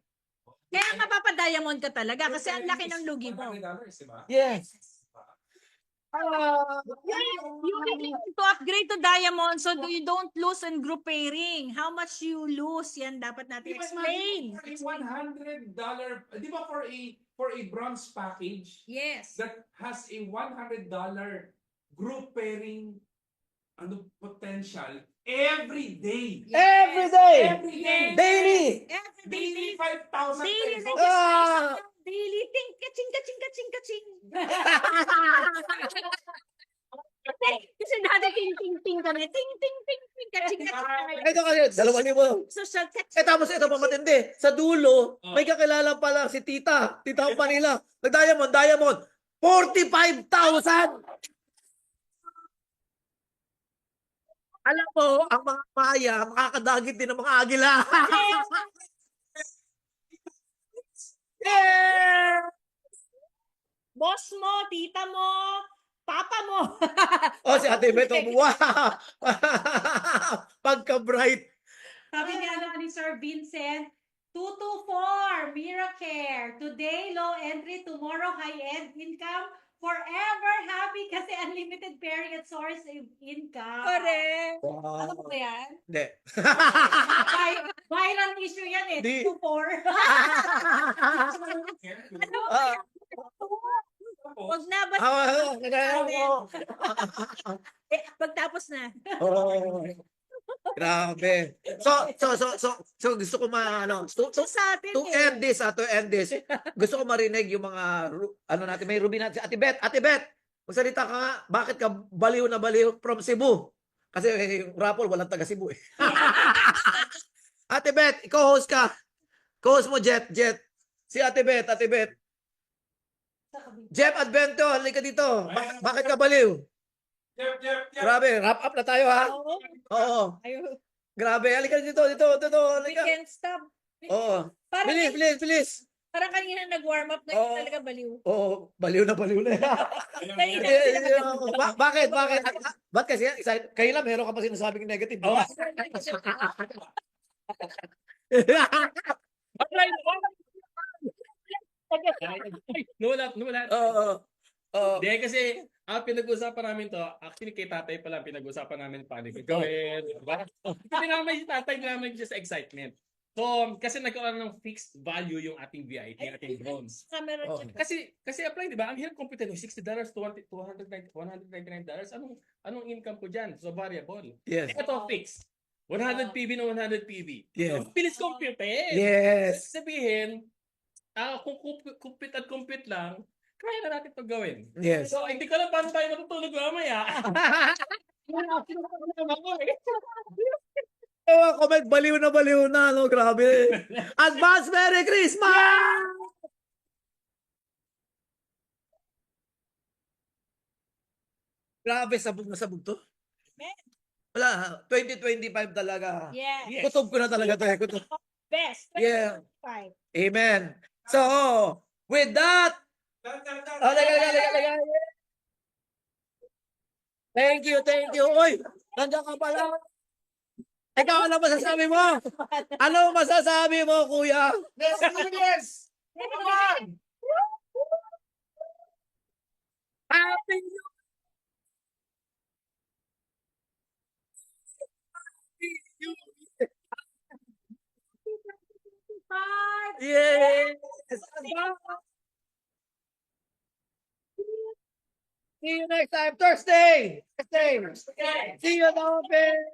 Kaya nga papadiamond ka talaga kasi ang laki ng lugi mo. $100, diba? Yes. You need to upgrade to diamond so you don't lose in group pairing. How much you lose, yan dapat natin explain. It's $100, di ba for a bronze package Yes. that has a $100 group pairing potential every day. Every day. Every day. Daily. Daily 5,000 Daily pesos. Daily ting kaching kaching kaching kaching. Kasi dati ting ting ting kami. Ting ting ting ting kaching kaching. Ito kasi, 2,000. Social Tapos ito pa matindi. Sa dulo, may kakilala pala si Tita. Tita pa nila. Diamond. 45,000! Alam mo, ang mga maya, makakadagit din ng mga agila. Yeah! boss mo, tita mo, papa mo. Oh, si Ate Beto. Wow! Pagka-bright. Sabi niya ni Sir Vincent, 224, Miracare. Today, low entry, tomorrow, high-end income. Forever happy kasi unlimited pairing at source of income. Correct. Wow. Ano ba yan? Hindi. Viral issue yan eh. Di. 224. Ano ba yan? Wag na ba? Pagtapos na. Oh, grabe. So gusto ko Sa atin to eh. end this, gusto ko marinig yung mga natin, may Ruby natin. Ate Bet, magsalita ka nga, bakit ka baliw na baliw from Cebu? Kasi yung Rapol, walang taga Cebu eh. Ate Bet, ikaw host ka. Co-host mo, Jet. Si Ate Bet. Jeff Advento, halika dito. Bakit ka baliw? Yep. Grabe, wrap up na tayo ha. Oo. Ayun. Grabe, halika dito. We Halika. can't stop. Oo. Parang, Bilis. parang kanina nag-warm up na Oo. yun talaga baliw. Oo, baliw na. Bakit? Ba't kasi excited? Kayo lang, meron ka pa sinasabing negative. Oo. Nulat. Oo. Hindi, kasi ang pinag-usapan namin to, actually kay tatay pala pinag-usapan namin paano gagawin. Diba? Hindi naman si tatay, hindi naman just excitement. So, kasi nagkaroon ng fixed value yung ating VIP, ating bronze. Camera Oh. check. Kasi apply, di ba? Ang hirap compute ng $60 to $199. Anong income ko dyan? So, variable. Yes. Ito, fixed. 100 PB na 100 PB. Yes. So, bilis compute eh. Yes. Sabihin, kung compute lang, kaya na natin ito gawin. Yes. So, hindi ko alam paano tayo matutulog mamaya. Comment, baliw na, no? Grabe. Advance Merry Christmas! Grabe, sabog na sabog to. Wala, 2025 talaga. Yeah. Yes. Kutob ko na talaga to. Kutob. Best. Yeah. 5. Amen. So, with that, Thank you. Uy, nandiyan ka pala. Ikaw, ano masasabi mo? Ano masasabi mo, kuya? Yes. Happy New Year! Yes! See you next time, Thursday! See you down there!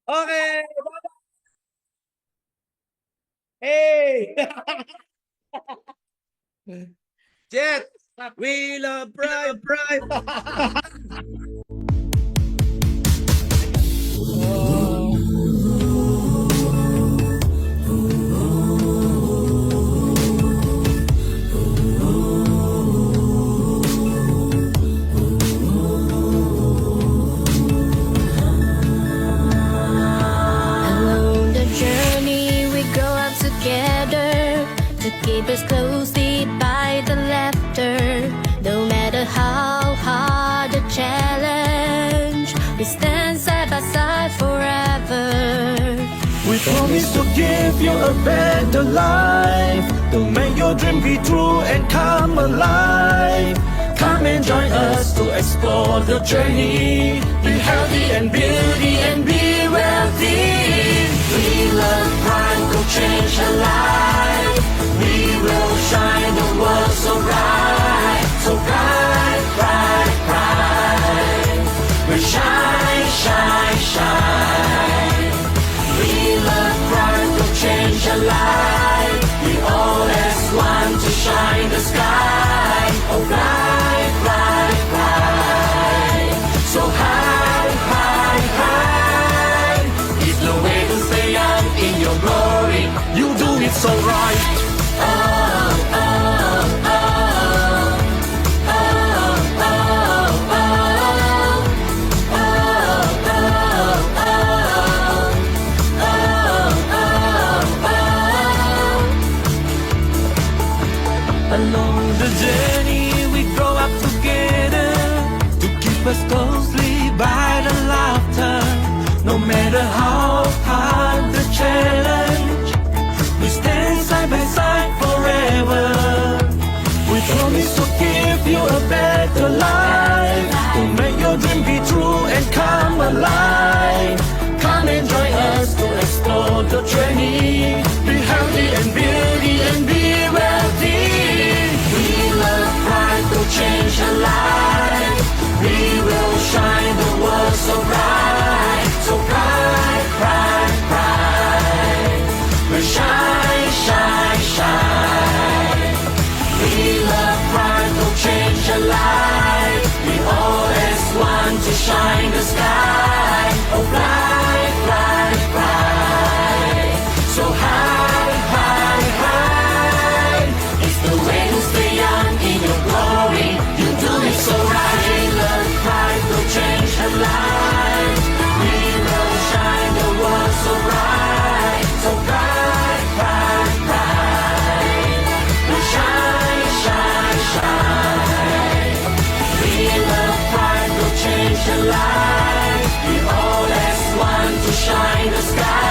Okay! Hey! Jet! We love Prime! us closely by the laughter. No matter how hard the challenge, we stand side by side forever. We promise to give you a better life, to make your dream be true and come alive. Come and join us to explore the journey. Be healthy and beauty and be wealthy. We love Prime to change a life. We will shine the world so bright, so bright, bright, bright. We shine, shine, shine. We love Prime to change a life. We always want to shine the sky. Oh, bright, bright, bright. So high, high, high. It's the way to stay young in your glory. You do it so right. Oh, oh, oh. Oh, oh, oh. Oh, oh, oh. Along the journey we grow up together, to keep us closely by the laughter. No matter how hard the challenge, we stand side by side forever. We promise to give you a better life, to make your dream be true and come alive. Come and join us to explore the journey. Be healthy and beauty and be wealthy. We love Prime to change a life. We will shine the world so bright, so bright, bright, bright. We shine, shine, shine. We love Prime to change a life. We always want to shine the sky. Oh, bright, bright, bright. So high, high, high. It's the way to stay young in your glory. You do it so right. We love Prime to change a life. We will shine the world so bright, so bright, bright, bright. We shine, shine, shine. We love Prime to change a life. We always want to shine the sky.